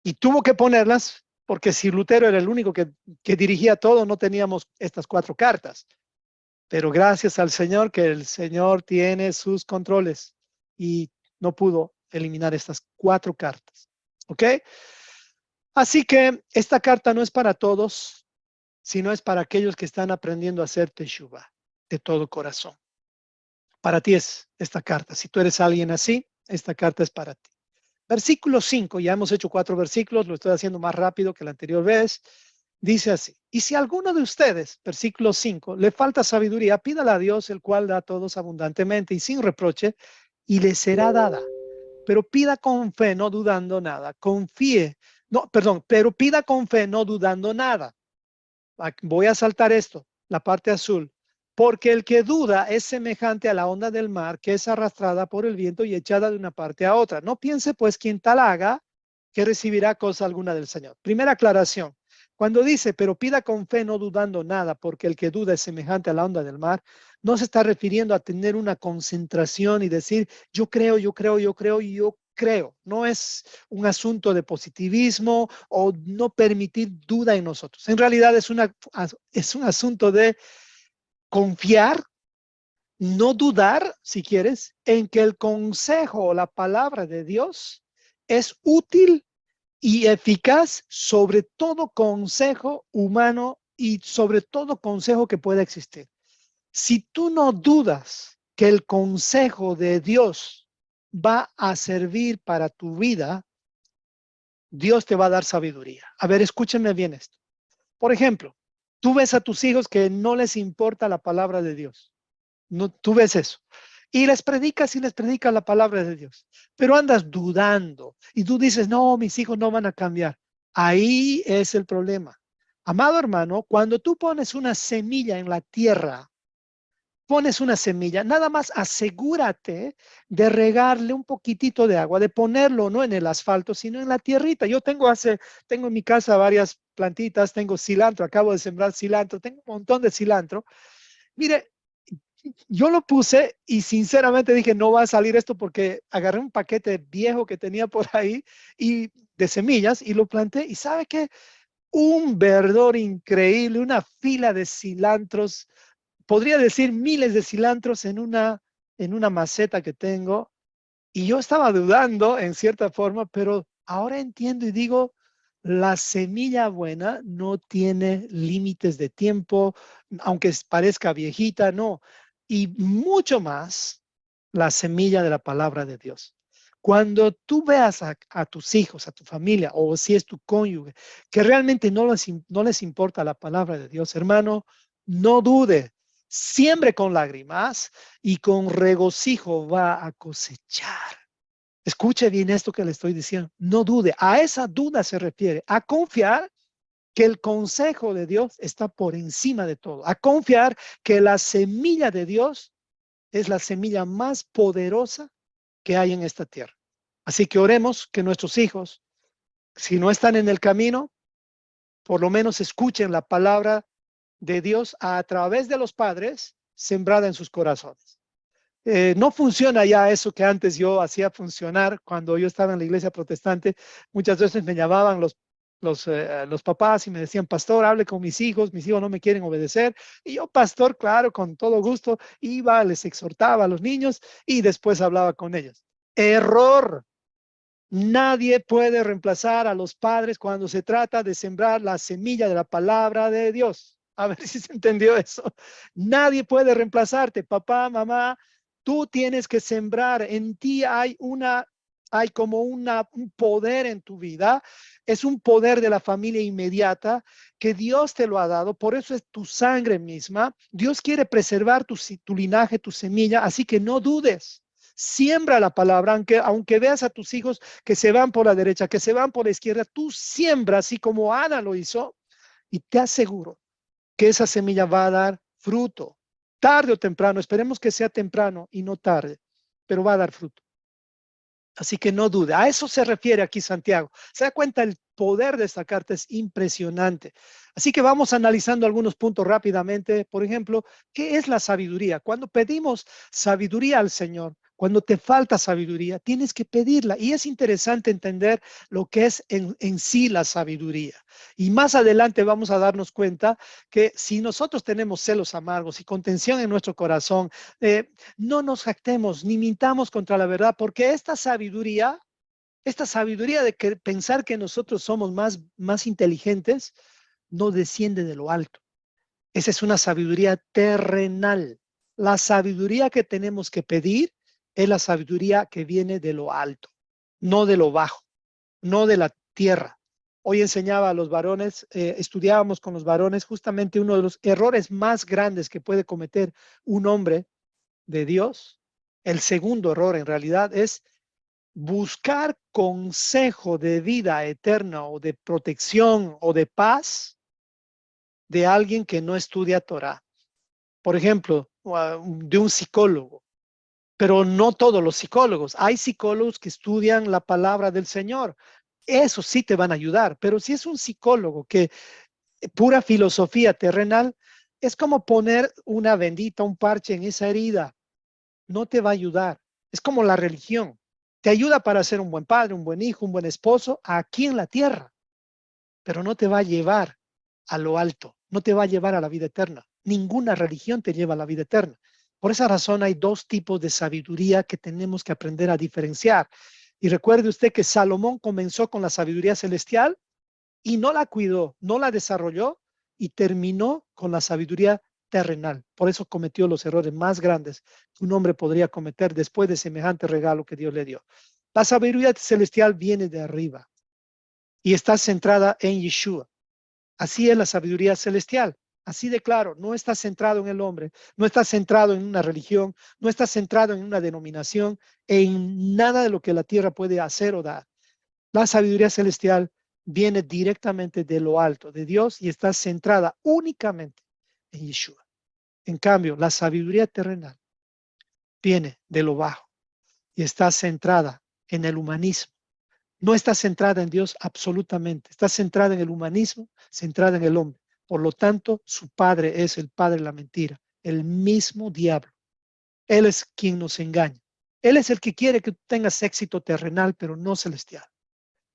Y tuvo que ponerlas, porque si Lutero era el único que dirigía todo, no teníamos estas 4 cartas. Pero gracias al Señor, que el Señor tiene sus controles y no pudo eliminar estas 4 cartas. ¿Ok? Así que esta carta no es para todos, sino es para aquellos que están aprendiendo a hacer Teshuvah de todo corazón. Para ti es esta carta. Si tú eres alguien así, esta carta es para ti. Versículo 5, ya hemos hecho 4 versículos, lo estoy haciendo más rápido que la anterior vez. Dice así: y si a alguno de ustedes, versículo 5, le falta sabiduría, pídala a Dios, el cual da a todos abundantemente y sin reproche, y le será dada. Pero pida con fe, no dudando nada. Confíe, no, perdón, pero pida con fe, no dudando nada. Voy a saltar esto, la parte azul. Porque el que duda es semejante a la onda del mar, que es arrastrada por el viento y echada de una parte a otra. No piense pues quien tal haga que recibirá cosa alguna del Señor. Primera aclaración. Cuando dice, pero pida con fe no dudando nada, porque el que duda es semejante a la onda del mar, no se está refiriendo a tener una concentración y decir, yo creo, yo creo, yo creo, yo creo. No es un asunto de positivismo o no permitir duda en nosotros. En realidad es un asunto de confiar, no dudar, si quieres, en que el consejo o la palabra de Dios es útil y eficaz sobre todo consejo humano y sobre todo consejo que pueda existir. Si tú no dudas que el consejo de Dios va a servir para tu vida, Dios te va a dar sabiduría. A ver, escúchenme bien esto. Por ejemplo, tú ves a tus hijos que no les importa la palabra de Dios. No, tú ves eso. Y les predicas la palabra de Dios. Pero andas dudando y tú dices, no, mis hijos no van a cambiar. Ahí es el problema. Amado hermano, cuando tú pones una semilla en la tierra, pones una semilla, nada más asegúrate de regarle un poquitito de agua, de ponerlo no en el asfalto, sino en la tierrita. Yo tengo en mi casa varias plantitas, tengo cilantro, acabo de sembrar cilantro, tengo un montón de cilantro. Mire, yo lo puse y sinceramente dije, no va a salir esto porque agarré un paquete viejo que tenía por ahí y de semillas y lo planté y ¿sabe qué? Un verdor increíble, una fila de cilantros, podría decir miles de cilantros en una maceta que tengo. Y yo estaba dudando en cierta forma, pero ahora entiendo y digo, la semilla buena no tiene límites de tiempo, aunque parezca viejita, no. Y mucho más la semilla de la palabra de Dios. Cuando tú veas a tus hijos, a tu familia, o si es tu cónyuge, que realmente no les importa la palabra de Dios, hermano, no dude, siembre con lágrimas y con regocijo va a cosechar. Escuche bien esto que le estoy diciendo. No dude. A esa duda se refiere. A confiar que el consejo de Dios está por encima de todo. A confiar que la semilla de Dios es la semilla más poderosa que hay en esta tierra. Así que oremos que nuestros hijos, si no están en el camino, por lo menos escuchen la palabra de Dios a través de los padres sembrada en sus corazones. No funciona ya eso que antes yo hacía funcionar cuando yo estaba en la iglesia protestante. Muchas veces me llamaban los papás y me decían, pastor, hable con mis hijos no me quieren obedecer. Y yo, pastor, claro, con todo gusto, iba, les exhortaba a los niños y después hablaba con ellos. Error. Nadie puede reemplazar a los padres cuando se trata de sembrar la semilla de la palabra de Dios. A ver si se entendió eso. Nadie puede reemplazarte, papá, mamá. Tú tienes que sembrar. En ti hay como un poder en tu vida. Es un poder de la familia inmediata que Dios te lo ha dado. Por eso es tu sangre misma. Dios quiere preservar tu linaje, tu semilla. Así que no dudes. Siembra la palabra, aunque veas a tus hijos que se van por la derecha, que se van por la izquierda, tú siembras, así como Ana lo hizo, y te aseguro que esa semilla va a dar fruto, tarde o temprano. Esperemos que sea temprano y no tarde, pero va a dar fruto. Así que no dude. A eso se refiere aquí Santiago. Se da cuenta, el poder de esta carta es impresionante. Así que vamos analizando algunos puntos rápidamente. Por ejemplo, ¿qué es la sabiduría? Cuando pedimos sabiduría al Señor, cuando te falta sabiduría, tienes que pedirla. Y es interesante entender lo que es en sí la sabiduría. Y más adelante vamos a darnos cuenta que si nosotros tenemos celos amargos y contención en nuestro corazón, no nos jactemos ni mintamos contra la verdad, porque esta sabiduría de pensar que nosotros somos más inteligentes, no desciende de lo alto. Esa es una sabiduría terrenal. La sabiduría que tenemos que pedir es la sabiduría que viene de lo alto, no de lo bajo, no de la tierra. Hoy enseñaba a los varones, estudiábamos con los varones justamente uno de los errores más grandes que puede cometer un hombre de Dios. El segundo error en realidad es buscar consejo de vida eterna o de protección o de paz de alguien que no estudia Torah. Por ejemplo, de un psicólogo, pero no todos los psicólogos. Hay psicólogos que estudian la palabra del Señor. Eso sí te van a ayudar, pero si es un psicólogo que pura filosofía terrenal, es como poner una bendita, un parche en esa herida. No te va a ayudar. Es como la religión. Te ayuda para ser un buen padre, un buen hijo, un buen esposo aquí en la tierra, pero no te va a llevar a lo alto, no te va a llevar a la vida eterna. Ninguna religión te lleva a la vida eterna. Por esa razón hay dos tipos de sabiduría que tenemos que aprender a diferenciar. Y recuerde usted que Salomón comenzó con la sabiduría celestial y no la cuidó, no la desarrolló y terminó con la sabiduría terrenal. Por eso cometió los errores más grandes que un hombre podría cometer después de semejante regalo que Dios le dio. La sabiduría celestial viene de arriba y está centrada en Yeshua. Así es la sabiduría celestial. Así de claro, no está centrado en el hombre, no está centrado en una religión, no está centrado en una denominación, en nada de lo que la tierra puede hacer o dar. La sabiduría celestial viene directamente de lo alto, de Dios, y está centrada únicamente en Yeshua. En cambio, la sabiduría terrenal viene de lo bajo y está centrada en el humanismo. No está centrada en Dios absolutamente, está centrada en el humanismo, centrada en el hombre. Por lo tanto, su padre es el padre de la mentira, el mismo diablo. Él es quien nos engaña. Él es el que quiere que tú tengas éxito terrenal, pero no celestial.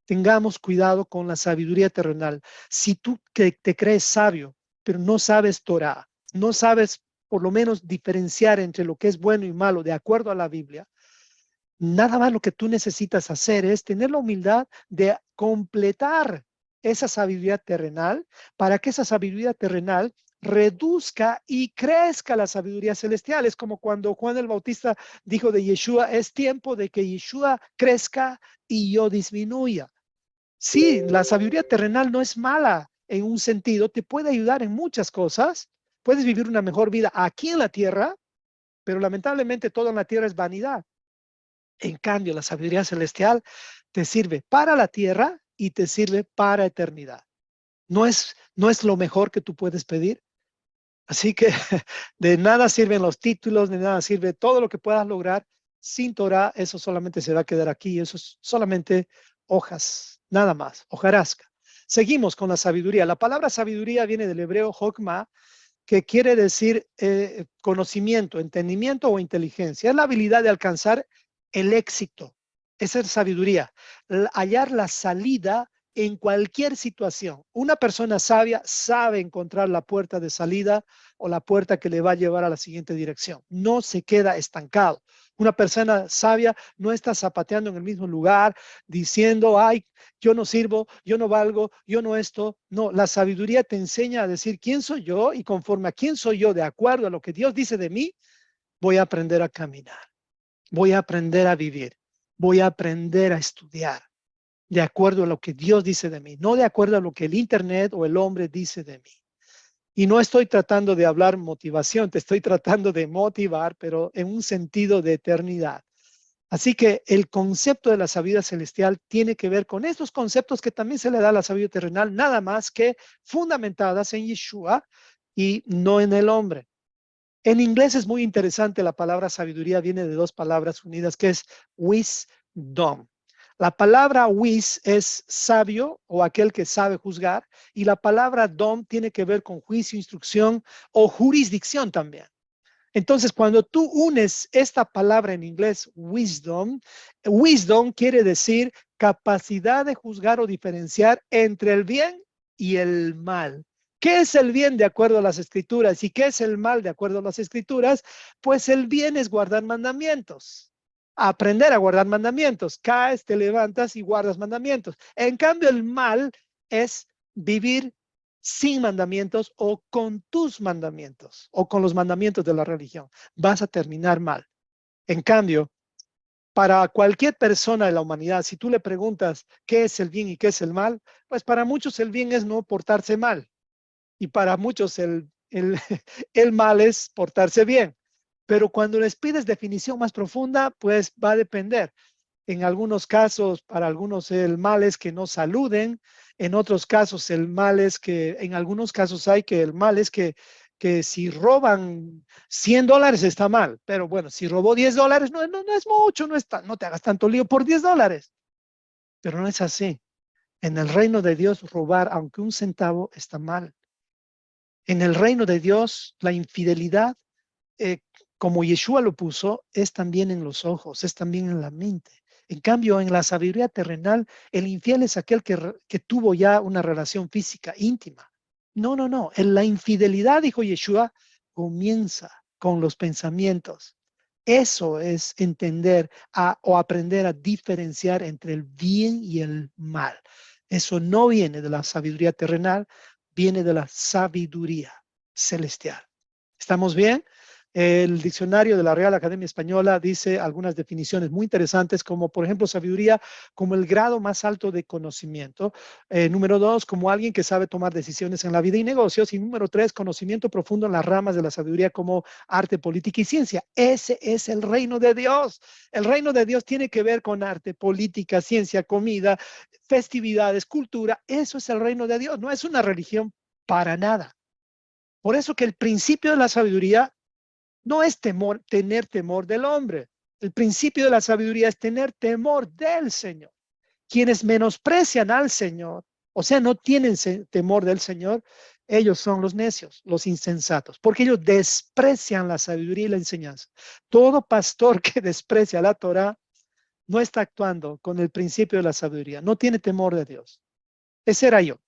Tengamos cuidado con la sabiduría terrenal. Si tú te crees sabio, pero no sabes Torah, no sabes por lo menos diferenciar entre lo que es bueno y malo de acuerdo a la Biblia, nada más lo que tú necesitas hacer es tener la humildad de completar esa sabiduría terrenal para que esa sabiduría terrenal reduzca y crezca la sabiduría celestial. Es como cuando Juan el Bautista dijo de Yeshua, es tiempo de que Yeshua crezca y yo disminuya. Sí, la sabiduría terrenal no es mala en un sentido, te puede ayudar en muchas cosas. Puedes vivir una mejor vida aquí en la tierra, pero lamentablemente todo en la tierra es vanidad. En cambio, la sabiduría celestial te sirve para la tierra y te sirve para eternidad. No es lo mejor que tú puedes pedir. Así que de nada sirven los títulos, de nada sirve todo lo que puedas lograr sin Torah. Eso solamente se va a quedar aquí. Eso es solamente hojas, nada más, hojarasca. Seguimos con la sabiduría. La palabra sabiduría viene del hebreo hokmah, que quiere decir conocimiento, entendimiento o inteligencia. Es la habilidad de alcanzar el éxito. Esa es sabiduría. Hallar la salida en cualquier situación. Una persona sabia sabe encontrar la puerta de salida o la puerta que le va a llevar a la siguiente dirección. No se queda estancado. Una persona sabia no está zapateando en el mismo lugar diciendo, ay, yo no sirvo, yo no valgo, yo no esto. No, la sabiduría te enseña a decir quién soy yo y conforme a quién soy yo, de acuerdo a lo que Dios dice de mí, voy a aprender a caminar, voy a aprender a vivir, voy a aprender a estudiar de acuerdo a lo que Dios dice de mí, no de acuerdo a lo que el Internet o el hombre dice de mí. Y no estoy tratando de hablar motivación, te estoy tratando de motivar, pero en un sentido de eternidad. Así que el concepto de la sabiduría celestial tiene que ver con estos conceptos que también se le da a la sabiduría terrenal, nada más que fundamentadas en Yeshua y no en el hombre. En inglés es muy interesante, la palabra sabiduría viene de dos palabras unidas, que es wisdom. La palabra wis es sabio o aquel que sabe juzgar, y la palabra dom tiene que ver con juicio, instrucción o jurisdicción también. Entonces, cuando tú unes esta palabra en inglés, wisdom, wisdom quiere decir capacidad de juzgar o diferenciar entre el bien y el mal. ¿Qué es el bien de acuerdo a las escrituras y qué es el mal de acuerdo a las escrituras? Pues el bien es guardar mandamientos, aprender a guardar mandamientos. Caes, te levantas y guardas mandamientos. En cambio, el mal es vivir sin mandamientos o con tus mandamientos o con los mandamientos de la religión. Vas a terminar mal. En cambio, para cualquier persona de la humanidad, si tú le preguntas qué es el bien y qué es el mal, pues para muchos el bien es no portarse mal y para muchos el mal es portarse bien. Pero cuando les pides definición más profunda, pues va a depender. En algunos casos, para algunos el mal es que no saluden. En otros casos, el mal es que, en algunos casos hay que el mal es que si roban $100 está mal. Pero bueno, si robó $10, no es mucho, no te hagas tanto lío por $10. Pero no es así. En el reino de Dios, robar, aunque un centavo, está mal. En el reino de Dios, la infidelidad, eh, como Yeshua lo puso, es también en los ojos, es también en la mente. En cambio, en la sabiduría terrenal, el infiel es aquel que tuvo ya una relación física íntima. No, no, no. En la infidelidad, dijo Yeshua, comienza con los pensamientos. Eso es entender o aprender a diferenciar entre el bien y el mal. Eso no viene de la sabiduría terrenal, viene de la sabiduría celestial. ¿Estamos bien? El diccionario de la Real Academia Española dice algunas definiciones muy interesantes, como por ejemplo sabiduría como el grado más alto de conocimiento. Número dos, como alguien que sabe tomar decisiones en la vida y negocios. Y número tres, conocimiento profundo en las ramas de la sabiduría como arte, política y ciencia. Ese es el reino de Dios. El reino de Dios tiene que ver con arte, política, ciencia, comida, festividades, cultura. Eso es el reino de Dios. No es una religión para nada. Por eso que el principio de la sabiduría no es temor, tener temor del hombre. El principio de la sabiduría es tener temor del Señor. Quienes menosprecian al Señor, o sea, no tienen temor del Señor, ellos son los necios, los insensatos, porque ellos desprecian la sabiduría y la enseñanza. Todo pastor que desprecia la Torah no está actuando con el principio de la sabiduría, no tiene temor de Dios. Ese era yo.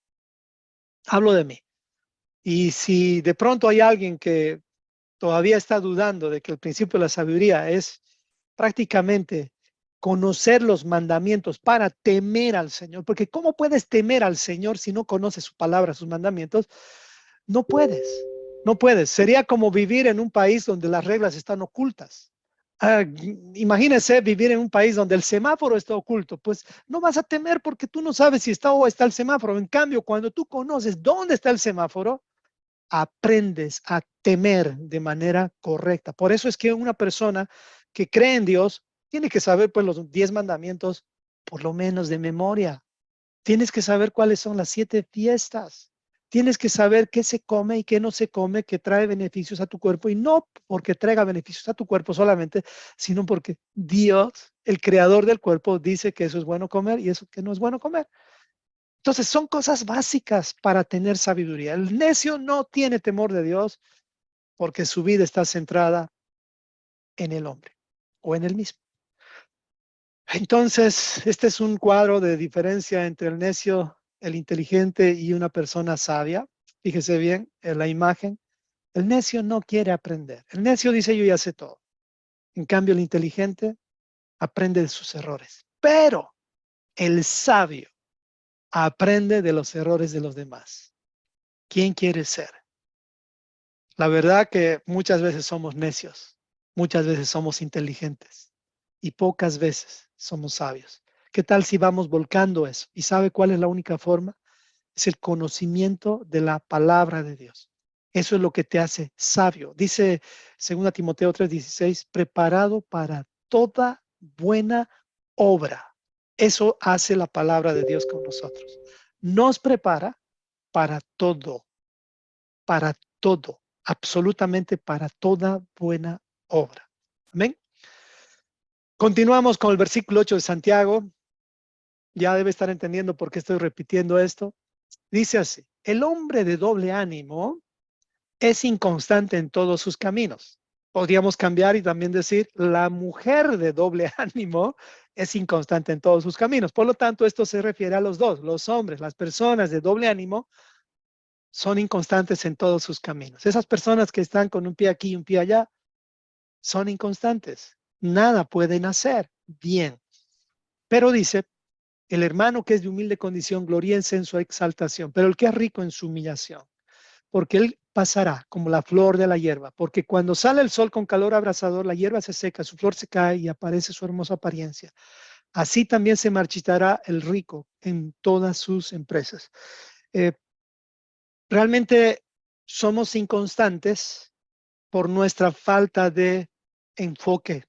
Hablo de mí. Y si de pronto hay alguien que todavía está dudando de que el principio de la sabiduría es prácticamente conocer los mandamientos para temer al Señor, porque ¿cómo puedes temer al Señor si no conoces su palabra, sus mandamientos? No puedes, no puedes. Sería como vivir en un país donde las reglas están ocultas. Ah, imagínese vivir en un país donde el semáforo está oculto, pues no vas a temer porque tú no sabes si está o está el semáforo. En cambio, cuando tú conoces dónde está el semáforo, aprendes a temer de manera correcta. Por eso es que una persona que cree en Dios tiene que saber pues los 10 mandamientos por lo menos de memoria. Tienes que saber cuáles son las 7 fiestas. Tienes que saber qué se come y qué no se come, que trae beneficios a tu cuerpo y no porque traiga beneficios a tu cuerpo solamente, sino porque Dios, el creador del cuerpo, dice que eso es bueno comer y eso que no es bueno comer. Entonces son cosas básicas para tener sabiduría. El necio no tiene temor de Dios porque su vida está centrada en el hombre o en él mismo. Entonces, este es un cuadro de diferencia entre el necio, el inteligente y una persona sabia. Fíjese bien en la imagen. El necio no quiere aprender. El necio dice yo ya sé todo. En cambio, el inteligente aprende de sus errores. Pero el sabio aprende de los errores de los demás. ¿Quién quiere ser? La verdad que muchas veces somos necios, muchas veces somos inteligentes y pocas veces somos sabios. ¿Qué tal si vamos volcando eso? ¿Y sabe cuál es la única forma? Es el conocimiento de la palabra de Dios. Eso es lo que te hace sabio. Dice 2 Timoteo 3:16, preparado para toda buena obra. Eso hace la palabra de Dios con nosotros. Nos prepara para todo, para todo, absolutamente para toda buena obra. Amén. Continuamos con el versículo 8 de Santiago. Ya debe estar entendiendo por qué estoy repitiendo esto. Dice así, el hombre de doble ánimo es inconstante en todos sus caminos. Podríamos cambiar y también decir, la mujer de doble ánimo es inconstante en todos sus caminos. Por lo tanto, esto se refiere a los dos, los hombres, las personas de doble ánimo son inconstantes en todos sus caminos. Esas personas que están con un pie aquí y un pie allá son inconstantes. Nada pueden hacer bien. Pero dice, el hermano que es de humilde condición, gloríense en su exaltación, pero el que es rico en su humillación, porque él pasará como la flor de la hierba, porque cuando sale el sol con calor abrasador, la hierba se seca, su flor se cae y aparece su hermosa apariencia. Así también se marchitará el rico en todas sus empresas. Eh, Realmente somos inconstantes por nuestra falta de enfoque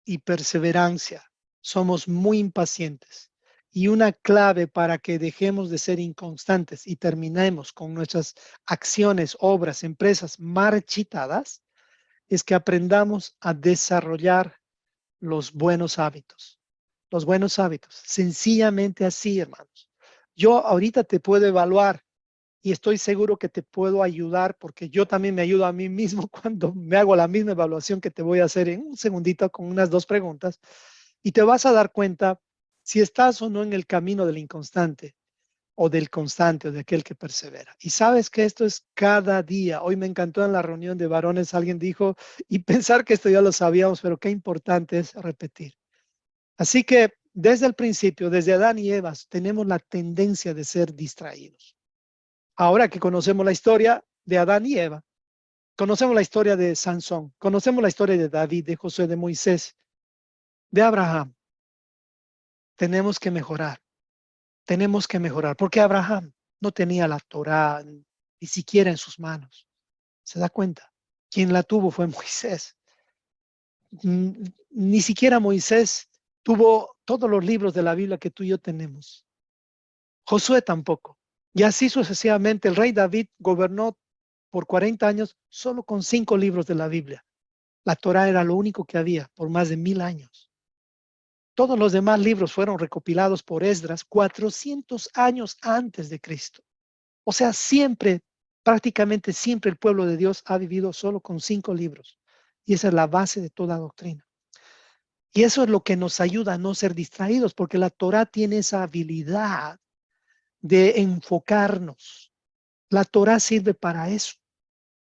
y perseverancia. Somos muy impacientes. Y una clave para que dejemos de ser inconstantes y terminemos con nuestras acciones, obras, empresas marchitadas es que aprendamos a desarrollar los buenos hábitos. Los buenos hábitos. Sencillamente así, hermanos. Yo ahorita te puedo evaluar y estoy seguro que te puedo ayudar porque yo también me ayudo a mí mismo cuando me hago la misma evaluación que te voy a hacer en un segundito con unas dos preguntas y te vas a dar cuenta si estás o no en el camino del inconstante o del constante o de aquel que persevera. Y sabes que esto es cada día. Hoy me encantó en la reunión de varones, alguien dijo, y pensar que esto ya lo sabíamos, pero qué importante es repetir. Así que desde el principio, desde Adán y Eva, tenemos la tendencia de ser distraídos. Ahora que conocemos la historia de Adán y Eva, conocemos la historia de Sansón, conocemos la historia de David, de Josué, de Moisés, de Abraham, tenemos que mejorar, porque Abraham no tenía la Torá ni siquiera en sus manos. ¿Se da cuenta? Quien la tuvo fue Moisés. Ni siquiera Moisés tuvo todos los libros de la Biblia que tú y yo tenemos. Josué tampoco. Y así sucesivamente, el rey David gobernó por 40 años solo con 5 libros de la Biblia. La Torá era lo único que había por más de 1000 años. Todos los demás libros fueron recopilados por Esdras 400 años antes de Cristo. O sea, siempre, prácticamente siempre el pueblo de Dios ha vivido solo con 5 libros. Y esa es la base de toda doctrina. Y eso es lo que nos ayuda a no ser distraídos, porque la Torá tiene esa habilidad de enfocarnos. La Torá sirve para eso,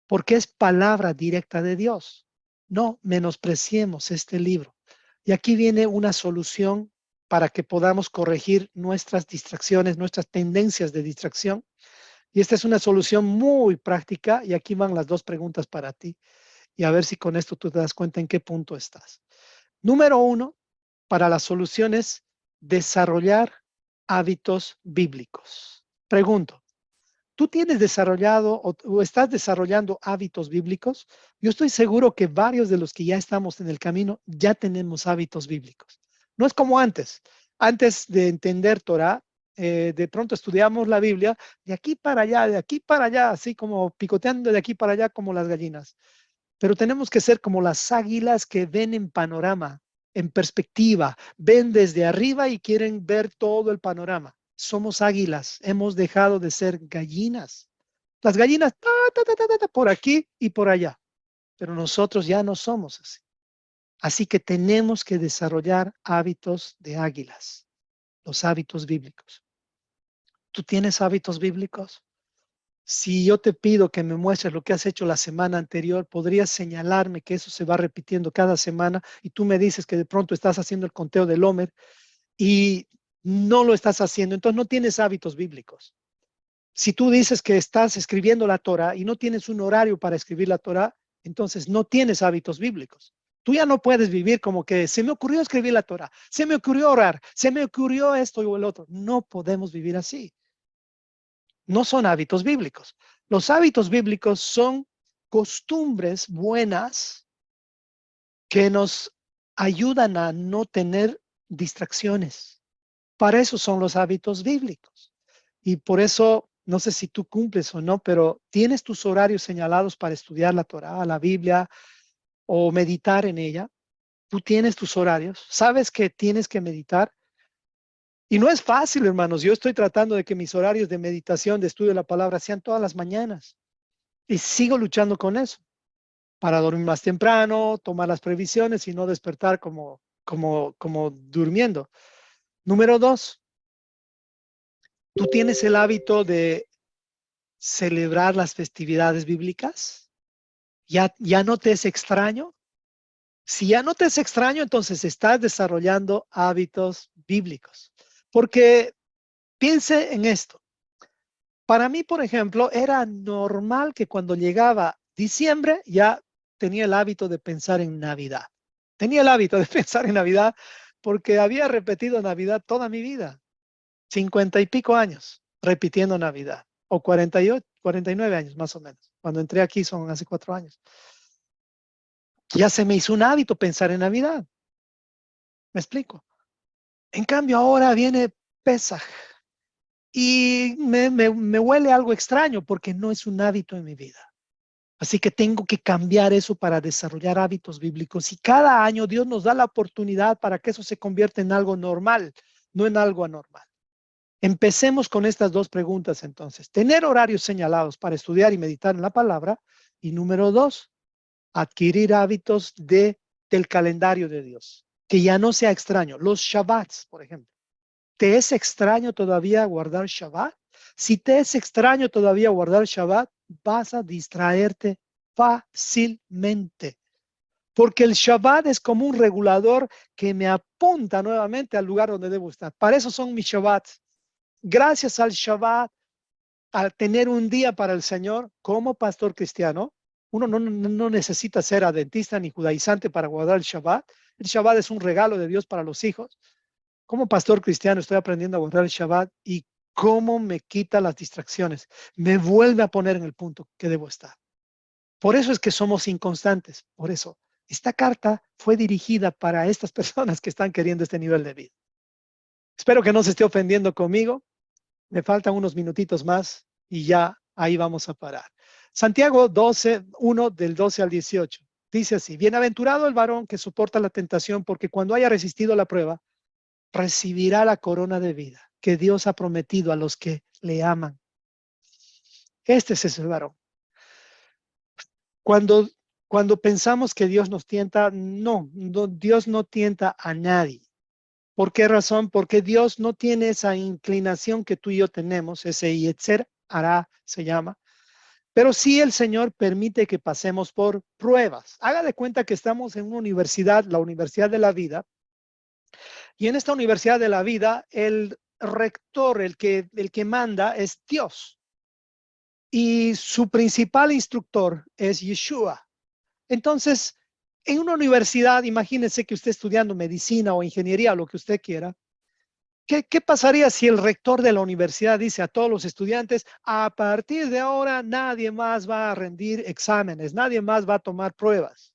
porque es palabra directa de Dios. No menospreciemos este libro. Y aquí viene una solución para que podamos corregir nuestras distracciones, nuestras tendencias de distracción. Y esta es una solución muy práctica. Y aquí van las dos preguntas para ti. Y a ver si con esto tú te das cuenta en qué punto estás. Número uno, para las soluciones, desarrollar hábitos bíblicos. Pregunto, ¿tú tienes desarrollado o estás desarrollando hábitos bíblicos? Yo estoy seguro que varios de los que ya estamos en el camino ya tenemos hábitos bíblicos. No es como antes. Antes de entender Torah, de pronto estudiamos la Biblia de aquí para allá, así como picoteando de aquí para allá como las gallinas. Pero tenemos que ser como las águilas que ven en panorama, en perspectiva, ven desde arriba y quieren ver todo el panorama. somos águilas, hemos dejado de ser gallinas. Las gallinas, por aquí y por allá, pero nosotros ya no somos así. Así que tenemos que desarrollar hábitos de águilas, los hábitos bíblicos. ¿Tú tienes hábitos bíblicos? Si yo te pido que me muestres lo que has hecho la semana anterior, podrías señalarme que eso se va repitiendo cada semana y tú me dices que de pronto estás haciendo el conteo del Homer y no lo estás haciendo, entonces no tienes hábitos bíblicos. Si tú dices que estás escribiendo la Torah y no tienes un horario para escribir la Torah, entonces no tienes hábitos bíblicos. Tú ya no puedes vivir como que se me ocurrió escribir la Torah, se me ocurrió orar, se me ocurrió esto o el otro. No podemos vivir así. No son hábitos bíblicos. Los hábitos bíblicos son costumbres buenas que nos ayudan a no tener distracciones. Para eso son los hábitos bíblicos. Y por eso, no sé si tú cumples o no, pero tienes tus horarios señalados para estudiar la Torá, la Biblia o meditar en ella. Tú tienes tus horarios, sabes que tienes que meditar. Y no es fácil, hermanos. Yo estoy tratando de que mis horarios de meditación, de estudio de la palabra, sean todas las mañanas. Y sigo luchando con eso, para dormir más temprano, tomar las previsiones y no despertar como durmiendo. Número dos, ¿tú tienes el hábito de celebrar las festividades bíblicas? ¿Ya no te es extraño? Si ya no te es extraño, entonces estás desarrollando hábitos bíblicos. Porque piense en esto. Para mí, por ejemplo, era normal que cuando llegaba diciembre ya tenía el hábito de pensar en Navidad. Tenía el hábito de pensar en Navidad porque había repetido Navidad toda mi vida, 50 y pico años repitiendo Navidad, o 48, 49 años más o menos. Cuando entré aquí son hace 4 años. Ya se me hizo un hábito pensar en Navidad. ¿Me explico? En cambio, ahora viene Pesaj y me huele algo extraño porque no es un hábito en mi vida. Así que tengo que cambiar eso para desarrollar hábitos bíblicos. Y cada año Dios nos da la oportunidad para que eso se convierta en algo normal, no en algo anormal. Empecemos con estas dos preguntas entonces. Tener horarios señalados para estudiar y meditar en la palabra. Y número dos, adquirir hábitos del calendario de Dios, que ya no sea extraño. Los Shabbats, por ejemplo. ¿Te es extraño todavía guardar Shabbat? Si te es extraño todavía guardar Shabbat, vas a distraerte fácilmente. Porque el Shabbat es como un regulador que me apunta nuevamente al lugar donde debo estar. Para eso son mis Shabbats. Gracias al Shabbat, al tener un día para el Señor, como pastor cristiano, uno no necesita ser adventista ni judaizante para guardar el Shabbat. El Shabbat es un regalo de Dios para los hijos. Como pastor cristiano estoy aprendiendo a guardar el Shabbat y cómo me quita las distracciones. Me vuelve a poner en el punto que debo estar. Por eso es que somos inconstantes. Por eso, esta carta fue dirigida para estas personas que están queriendo este nivel de vida. Espero que no se esté ofendiendo conmigo. Me faltan unos minutitos más y ya ahí vamos a parar. Santiago 12, 1 del 12 al 18. Dice así, bienaventurado el varón que soporta la tentación, porque cuando haya resistido la prueba, recibirá la corona de vida que Dios ha prometido a los que le aman. Este es ese varón. Cuando, cuando pensamos que Dios nos tienta, no, Dios no tienta a nadie. ¿Por qué razón? Porque Dios no tiene esa inclinación que tú y yo tenemos, ese Yetzer Hará se llama, pero sí el Señor permite que pasemos por pruebas. Haga de cuenta que estamos en una universidad, la Universidad de la Vida, y en esta Universidad de la Vida, el rector, el que manda es Dios, y su principal instructor es Yeshua. Entonces, en una universidad, imagínense que usted estudiando medicina o ingeniería, lo que usted quiera. ¿Qué pasaría si el rector de la universidad dice a todos los estudiantes, a partir de ahora nadie más va a rendir exámenes, nadie más va a tomar pruebas?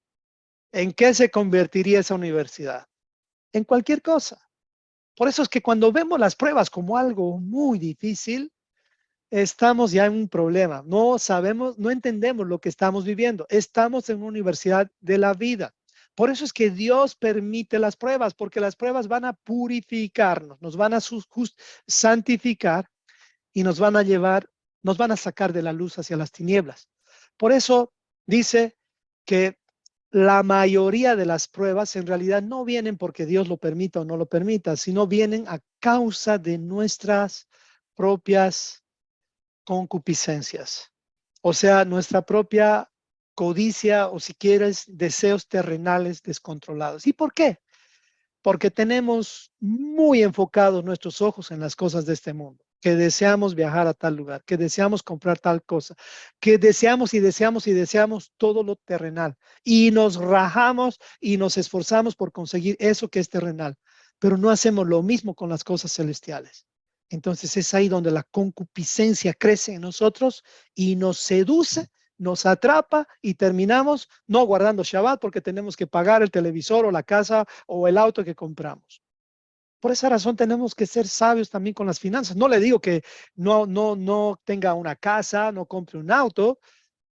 ¿En qué se convertiría esa universidad? En cualquier cosa. Por eso es que cuando vemos las pruebas como algo muy difícil, estamos ya en un problema. No sabemos, no entendemos lo que estamos viviendo. Estamos en una universidad de la vida. Por eso es que Dios permite las pruebas, porque las pruebas van a purificarnos, nos van a santificar y nos van a llevar, nos van a sacar de la luz hacia las tinieblas. Por eso dice que la mayoría de las pruebas en realidad no vienen porque Dios lo permita o no lo permita, sino vienen a causa de nuestras propias concupiscencias. O sea, nuestra propia codicia o si quieres deseos terrenales descontrolados. ¿Y por qué? Porque tenemos muy enfocados nuestros ojos en las cosas de este mundo, que deseamos viajar a tal lugar, que deseamos comprar tal cosa, que deseamos y deseamos y deseamos todo lo terrenal. Y nos rajamos y nos esforzamos por conseguir eso que es terrenal, pero no hacemos lo mismo con las cosas celestiales. Entonces es ahí donde la concupiscencia crece en nosotros y nos seduce, nos atrapa y terminamos no guardando Shabbat porque tenemos que pagar el televisor o la casa o el auto que compramos. Por esa razón tenemos que ser sabios también con las finanzas. No le digo que no tenga una casa, no compre un auto,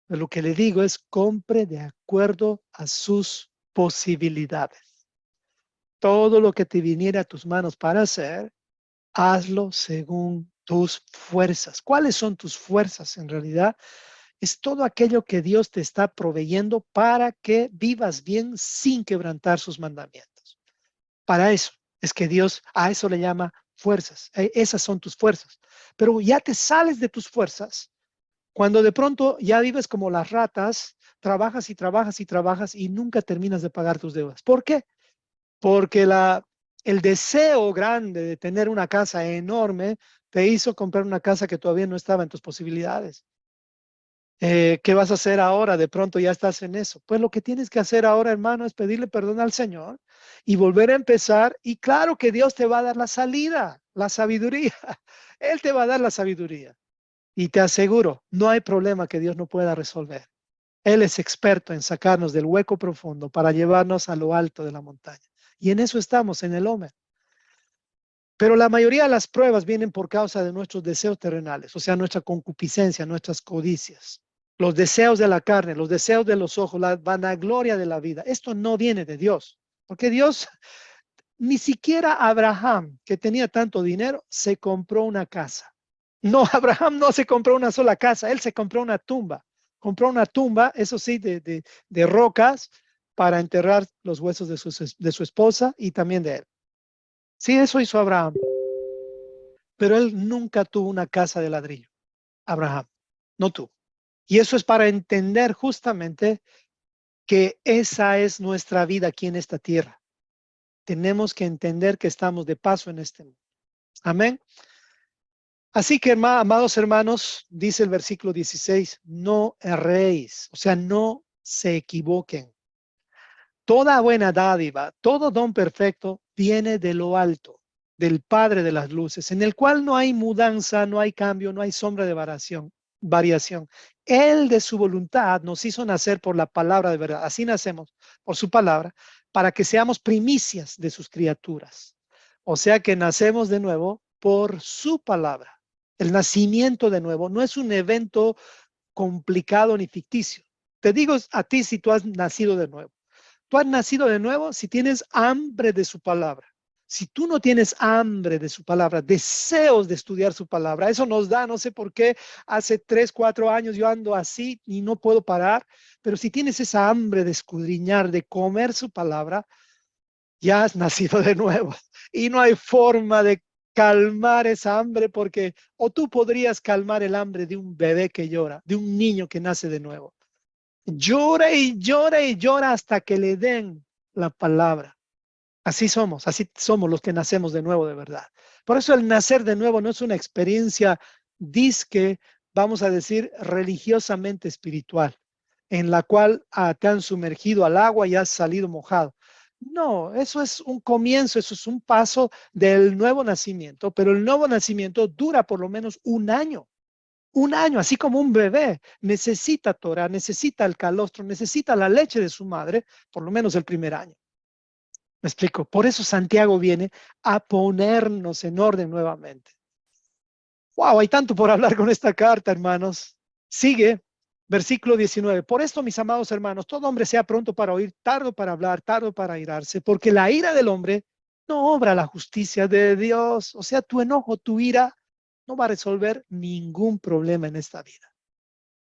pero lo que le digo es compre de acuerdo a sus posibilidades. Todo lo que te viniera a tus manos para hacer, hazlo según tus fuerzas. ¿Cuáles son tus fuerzas en realidad? Es todo aquello que Dios te está proveyendo para que vivas bien sin quebrantar sus mandamientos. Para eso es que Dios a eso le llama fuerzas. Esas son tus fuerzas. Pero ya te sales de tus fuerzas cuando de pronto ya vives como las ratas, trabajas y trabajas y trabajas y nunca terminas de pagar tus deudas. ¿Por qué? Porque el deseo grande de tener una casa enorme te hizo comprar una casa que todavía no estaba en tus posibilidades. ¿Qué vas a hacer ahora? De pronto ya estás en eso. Pues lo que tienes que hacer ahora, hermano, es pedirle perdón al Señor y volver a empezar. Y claro que Dios te va a dar la salida, la sabiduría. Él te va a dar la sabiduría. Y te aseguro, no hay problema que Dios no pueda resolver. Él es experto en sacarnos del hueco profundo para llevarnos a lo alto de la montaña. Y en eso estamos, en el Omer. Pero la mayoría de las pruebas vienen por causa de nuestros deseos terrenales, o sea, nuestra concupiscencia, nuestras codicias, los deseos de la carne, los deseos de los ojos, la vanagloria de la vida. Esto no viene de Dios, porque Dios, ni siquiera Abraham, que tenía tanto dinero, se compró una casa. No, Abraham no se compró una sola casa, él se compró una tumba. Compró una tumba, eso sí, de rocas para enterrar los huesos de su esposa y también de él. Sí, eso hizo Abraham. Pero él nunca tuvo una casa de ladrillo. Abraham no tuvo. Y eso es para entender justamente que esa es nuestra vida aquí en esta tierra. Tenemos que entender que estamos de paso en este mundo. Amén. Así que, amados hermanos, dice el versículo 16, no erréis, o sea, no se equivoquen. Toda buena dádiva, todo don perfecto viene de lo alto, del Padre de las luces, en el cual no hay mudanza, no hay cambio, no hay sombra de variación. Él de su voluntad nos hizo nacer por la palabra de verdad. Así nacemos por su palabra, para que seamos primicias de sus criaturas. O sea que nacemos de nuevo por su palabra. El nacimiento de nuevo no es un evento complicado ni ficticio. Te digo a ti si tú has nacido de nuevo. Tú has nacido de nuevo si tienes hambre de su palabra. Si tú no tienes hambre de su palabra, deseos de estudiar su palabra, eso nos da, no sé por qué, hace 3, 4 años yo ando así y no puedo parar, pero si tienes esa hambre de escudriñar, de comer su palabra, ya has nacido de nuevo. Y no hay forma de calmar esa hambre porque, o tú podrías calmar el hambre de un bebé que llora, de un niño que nace de nuevo. Llora y llora y llora hasta que le den la palabra. Así somos los que nacemos de nuevo de verdad. Por eso el nacer de nuevo no es una experiencia disque, vamos a decir, religiosamente espiritual, en la cual te han sumergido al agua y has salido mojado. No, eso es un comienzo, eso es un paso del nuevo nacimiento, pero el nuevo nacimiento dura por lo menos un año. Un año, así como un bebé necesita Torah, necesita el calostro, necesita la leche de su madre, por lo menos el primer año. Me explico. Por eso Santiago viene a ponernos en orden nuevamente. Wow, hay tanto por hablar con esta carta, hermanos. Sigue. Versículo 19. Por esto, mis amados hermanos, todo hombre sea pronto para oír, tardo para hablar, tardo para airarse, porque la ira del hombre no obra la justicia de Dios. O sea, tu enojo, tu ira, no va a resolver ningún problema en esta vida.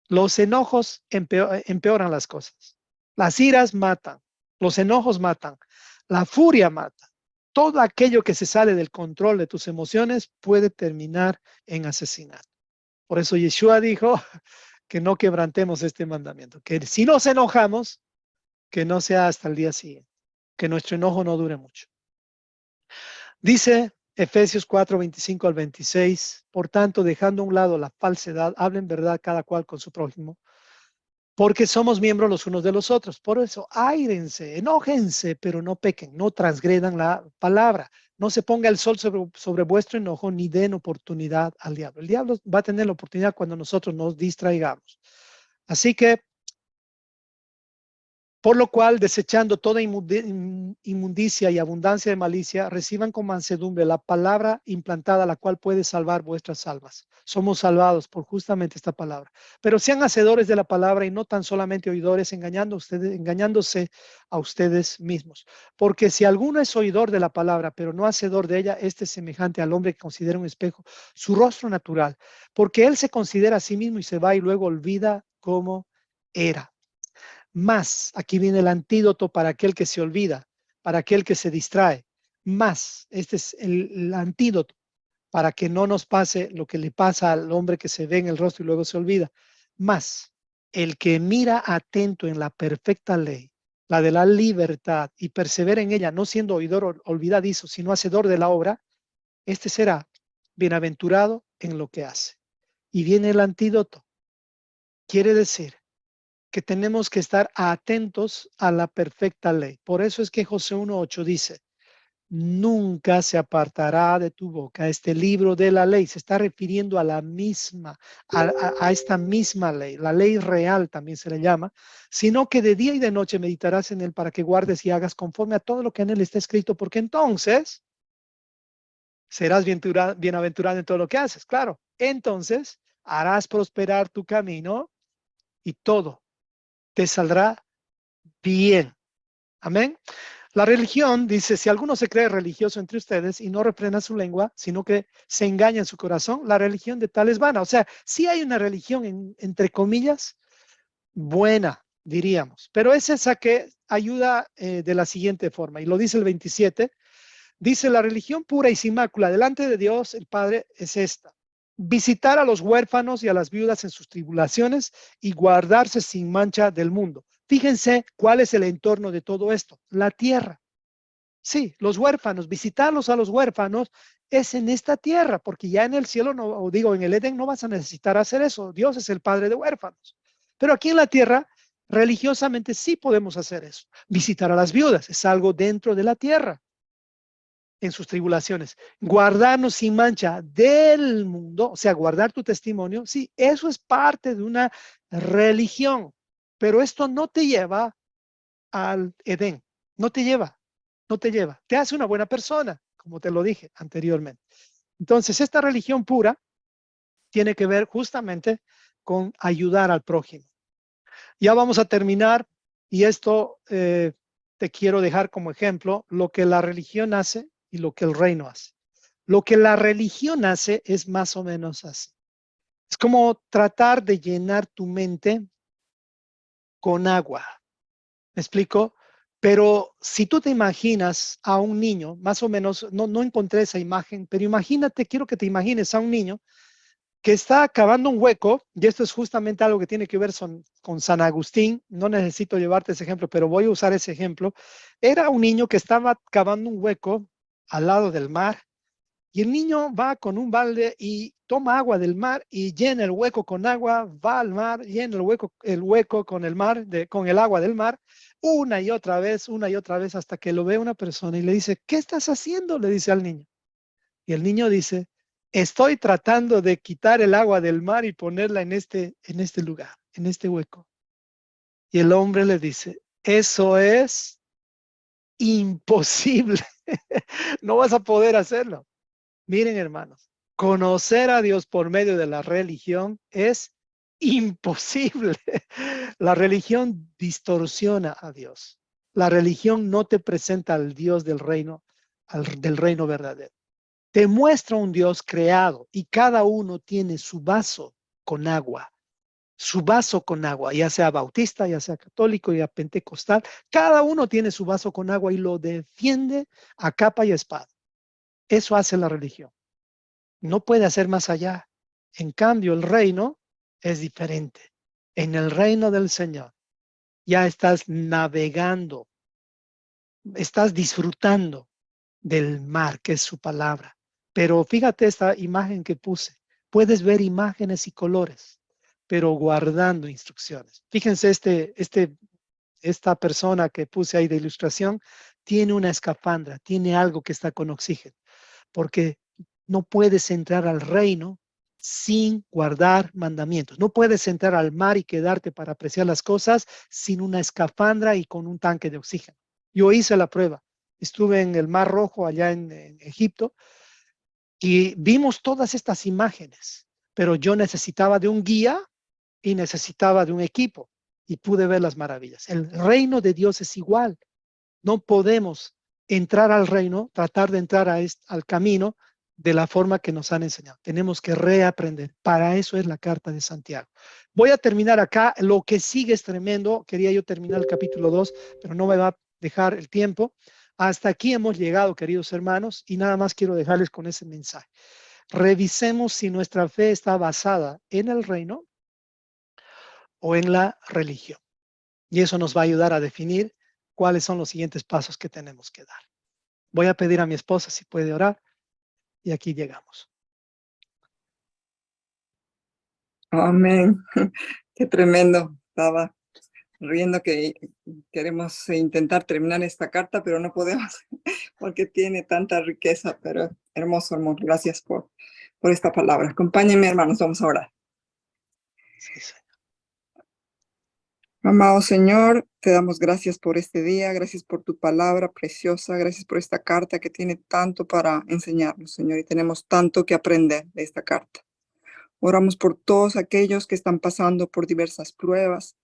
Los enojos empeoran las cosas. Las iras matan, los enojos matan, la furia mata. Todo aquello que se sale del control de tus emociones puede terminar en asesinato. Por eso Yeshua dijo que no quebrantemos este mandamiento, que si nos enojamos, que no sea hasta el día siguiente, que nuestro enojo no dure mucho. Dice Efesios 4, 25 al 26, por tanto, dejando a un lado la falsedad, hablen verdad cada cual con su prójimo, porque somos miembros los unos de los otros. Por eso, áirense, enójense, pero no pequen, no transgredan la palabra. No se ponga el sol sobre vuestro enojo, ni den oportunidad al diablo. El diablo va a tener la oportunidad cuando nosotros nos distraigamos. Así que, por lo cual, desechando toda inmundicia y abundancia de malicia, reciban con mansedumbre la palabra implantada, la cual puede salvar vuestras almas. Somos salvados por justamente esta palabra. Pero sean hacedores de la palabra y no tan solamente oidores, engañándose a ustedes mismos. Porque si alguno es oidor de la palabra, pero no hacedor de ella, este es semejante al hombre que considera un espejo su rostro natural. Porque él se considera a sí mismo y se va y luego olvida cómo era. Más, aquí viene el antídoto para aquel que se olvida, para aquel que se distrae. Más, este es el antídoto para que no nos pase lo que le pasa al hombre que se ve en el rostro y luego se olvida. Más, el que mira atento en la perfecta ley, la de la libertad, y persevera en ella, no siendo oidor olvidadizo, sino hacedor de la obra, este será bienaventurado en lo que hace. Y viene el antídoto. Quiere decir que tenemos que estar atentos a la perfecta ley. Por eso es que Josué 1:8 dice, nunca se apartará de tu boca este libro de la ley. Se está refiriendo a la misma, a esta misma ley. La ley real también se le llama, sino que de día y de noche meditarás en él para que guardes y hagas conforme a todo lo que en él está escrito, porque entonces serás bienaventurado en todo lo que haces. Claro, entonces harás prosperar tu camino y todo te saldrá bien. Amén. La religión dice, si alguno se cree religioso entre ustedes y no refrena su lengua, sino que se engaña en su corazón, la religión de tal es vana. O sea, sí hay una religión, entre comillas, buena, diríamos, pero es esa que ayuda de la siguiente forma. Y lo dice el 27, dice, la religión pura y sin mácula delante de Dios, el Padre, es esta. Visitar a los huérfanos y a las viudas en sus tribulaciones y guardarse sin mancha del mundo. Fíjense cuál es el entorno de todo esto, la tierra. Sí, los huérfanos, visitarlos a los huérfanos es en esta tierra, porque ya en el cielo, no, o digo, en el Edén no vas a necesitar hacer eso. Dios es el padre de huérfanos. Pero aquí en la tierra, religiosamente sí podemos hacer eso. Visitar a las viudas es algo dentro de la tierra en sus tribulaciones. Guardarnos sin mancha del mundo, o sea, guardar tu testimonio, sí, eso es parte de una religión, pero esto no te lleva al Edén, no te lleva, no te lleva, te hace una buena persona, como te lo dije anteriormente. Entonces, esta religión pura tiene que ver justamente con ayudar al prójimo. Ya vamos a terminar y esto te quiero dejar como ejemplo lo que la religión hace y lo que el reino hace. Lo que la religión hace es más o menos así. Es como tratar de llenar tu mente con agua. ¿Me explico? Pero si tú te imaginas a un niño, más o menos, no encontré esa imagen, pero imagínate, quiero que te imagines a un niño que está cavando un hueco, y esto es justamente algo que tiene que ver con San Agustín. No necesito llevarte ese ejemplo, pero voy a usar ese ejemplo. Era un niño que estaba cavando un hueco al lado del mar, y el niño va con un balde y toma agua del mar y llena el hueco con agua, va al mar, llena el hueco con el mar, con el agua del mar, una y otra vez, hasta que lo ve una persona y le dice, ¿qué estás haciendo? Le dice al niño. Y el niño dice, estoy tratando de quitar el agua del mar y ponerla en este lugar, en este hueco. Y el hombre le dice, eso es imposible. No vas a poder hacerlo. Miren, hermanos, conocer a Dios por medio de la religión es Imposible. La religión distorsiona a Dios. La religión no te presenta al Dios del reino, del reino verdadero. Te muestra un Dios creado y cada uno tiene su vaso con agua, su vaso con agua, ya sea bautista, ya sea católico, ya pentecostal. Cada uno tiene su vaso con agua y lo defiende a capa y espada. Eso hace la religión. No puede hacer más allá. En cambio, el reino es diferente. En el reino del Señor ya estás navegando, estás disfrutando del mar, que es su palabra. Pero fíjate esta imagen que puse. Puedes ver imágenes y colores, pero guardando instrucciones. Fíjense, esta persona que puse ahí de ilustración tiene una escafandra, tiene algo que está con oxígeno, porque no puedes entrar al reino sin guardar mandamientos. No puedes entrar al mar y quedarte para apreciar las cosas sin una escafandra y con un tanque de oxígeno. Yo hice la prueba. Estuve en el Mar Rojo, allá en Egipto, y vimos todas estas imágenes, pero yo necesitaba de un guía y necesitaba de un equipo y pude ver las maravillas. El reino de Dios es igual. No podemos entrar al reino, tratar de entrar al camino de la forma que nos han enseñado. Tenemos que reaprender. Para eso es la carta de Santiago. Voy a terminar acá. Lo que sigue es tremendo. Quería yo terminar el capítulo 2, pero no me va a dejar el tiempo. Hasta aquí hemos llegado, queridos hermanos, y nada más quiero dejarles con ese mensaje. Revisemos si nuestra fe está basada en el reino o en la religión. Y eso nos va a ayudar a definir cuáles son los siguientes pasos que tenemos que dar. Voy a pedir a mi esposa si puede orar y aquí llegamos. Amén. Qué tremendo. Estaba riendo que queremos intentar terminar esta carta, pero no podemos porque tiene tanta riqueza, pero hermoso, hermoso. Gracias por esta palabra. Acompáñenme, hermanos, vamos a orar. Sí, Señor. Amado Señor, te damos gracias por este día, gracias por tu palabra preciosa, gracias por esta carta que tiene tanto para enseñarnos, Señor, y tenemos tanto que aprender de esta carta. Oramos por todos aquellos que están pasando por diversas pruebas,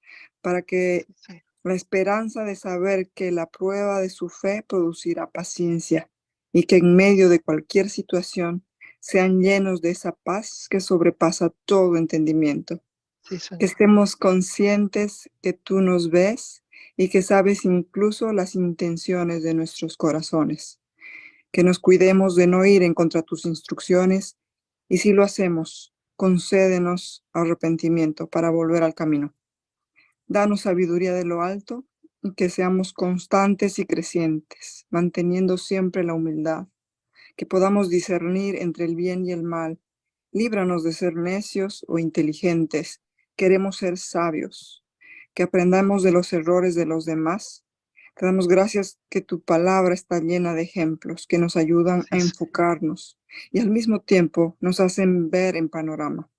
para que Sí, la esperanza de saber que la prueba de su fe producirá paciencia y que en medio de cualquier situación sean llenos de esa paz que sobrepasa todo entendimiento. sí, Que Señor. estemos conscientes que tú nos ves y que sabes incluso las intenciones de nuestros corazones. Que nos cuidemos de no ir en contra de tus instrucciones y si lo hacemos, concédenos arrepentimiento para volver al camino. Danos sabiduría de lo alto y que seamos constantes y crecientes, manteniendo siempre la humildad, que podamos discernir entre el bien y el mal. Líbranos de ser necios o inteligentes. Queremos ser sabios, que aprendamos de los errores de los demás. Te damos gracias que tu palabra está llena de ejemplos que nos ayudan a Sí, Señor. enfocarnos y al mismo tiempo nos hacen ver en panorama.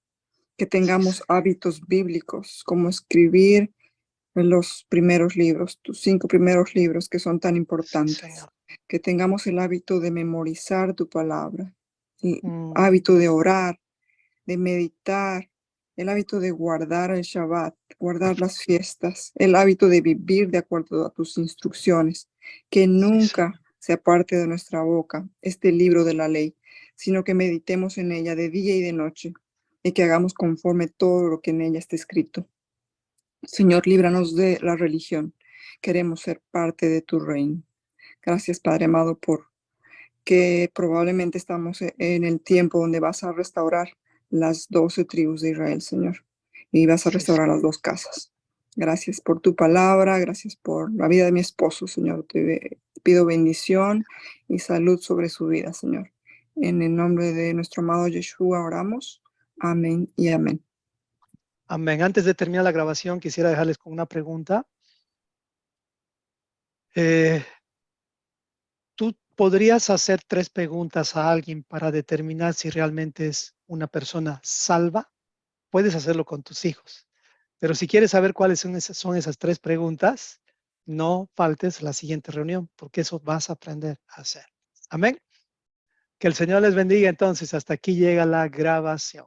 Que Sí, tengamos Señor. hábitos bíblicos como escribir en los primeros libros, tus 5 primeros libros que son tan Sí, importantes. Señor. Que tengamos el hábito de memorizar tu palabra, el Mm, hábito de orar, de meditar, el hábito de guardar el Shabbat, guardar las fiestas, el hábito de vivir de acuerdo a tus instrucciones, que sí, Señor. nunca se aparte de nuestra boca este libro de la ley, sino que meditemos en ella de día y de noche y que hagamos conforme todo lo que en ella está escrito. Señor, líbranos de la religión. Queremos ser parte de tu reino. Gracias, Padre amado, por que probablemente estamos en el tiempo donde vas a restaurar las 12 tribus de Israel, Señor, y vas a Sí, restaurar Señor. las 2 casas. Gracias por tu palabra, gracias por la vida de mi esposo, Señor. Te pido bendición y salud sobre su vida, Señor. En el nombre de nuestro amado Yeshua oramos. Amén y amén. Amén. Antes de terminar la grabación, quisiera dejarles con una pregunta. Eh, ¿Tú podrías hacer 3 preguntas a alguien para determinar si realmente es una persona salva? Puedes hacerlo con tus hijos. Pero si quieres saber cuáles son esas 3 preguntas, no faltes la siguiente reunión, porque eso vas a aprender a hacer. Amén. Que el Señor les bendiga. Entonces, hasta aquí llega la grabación.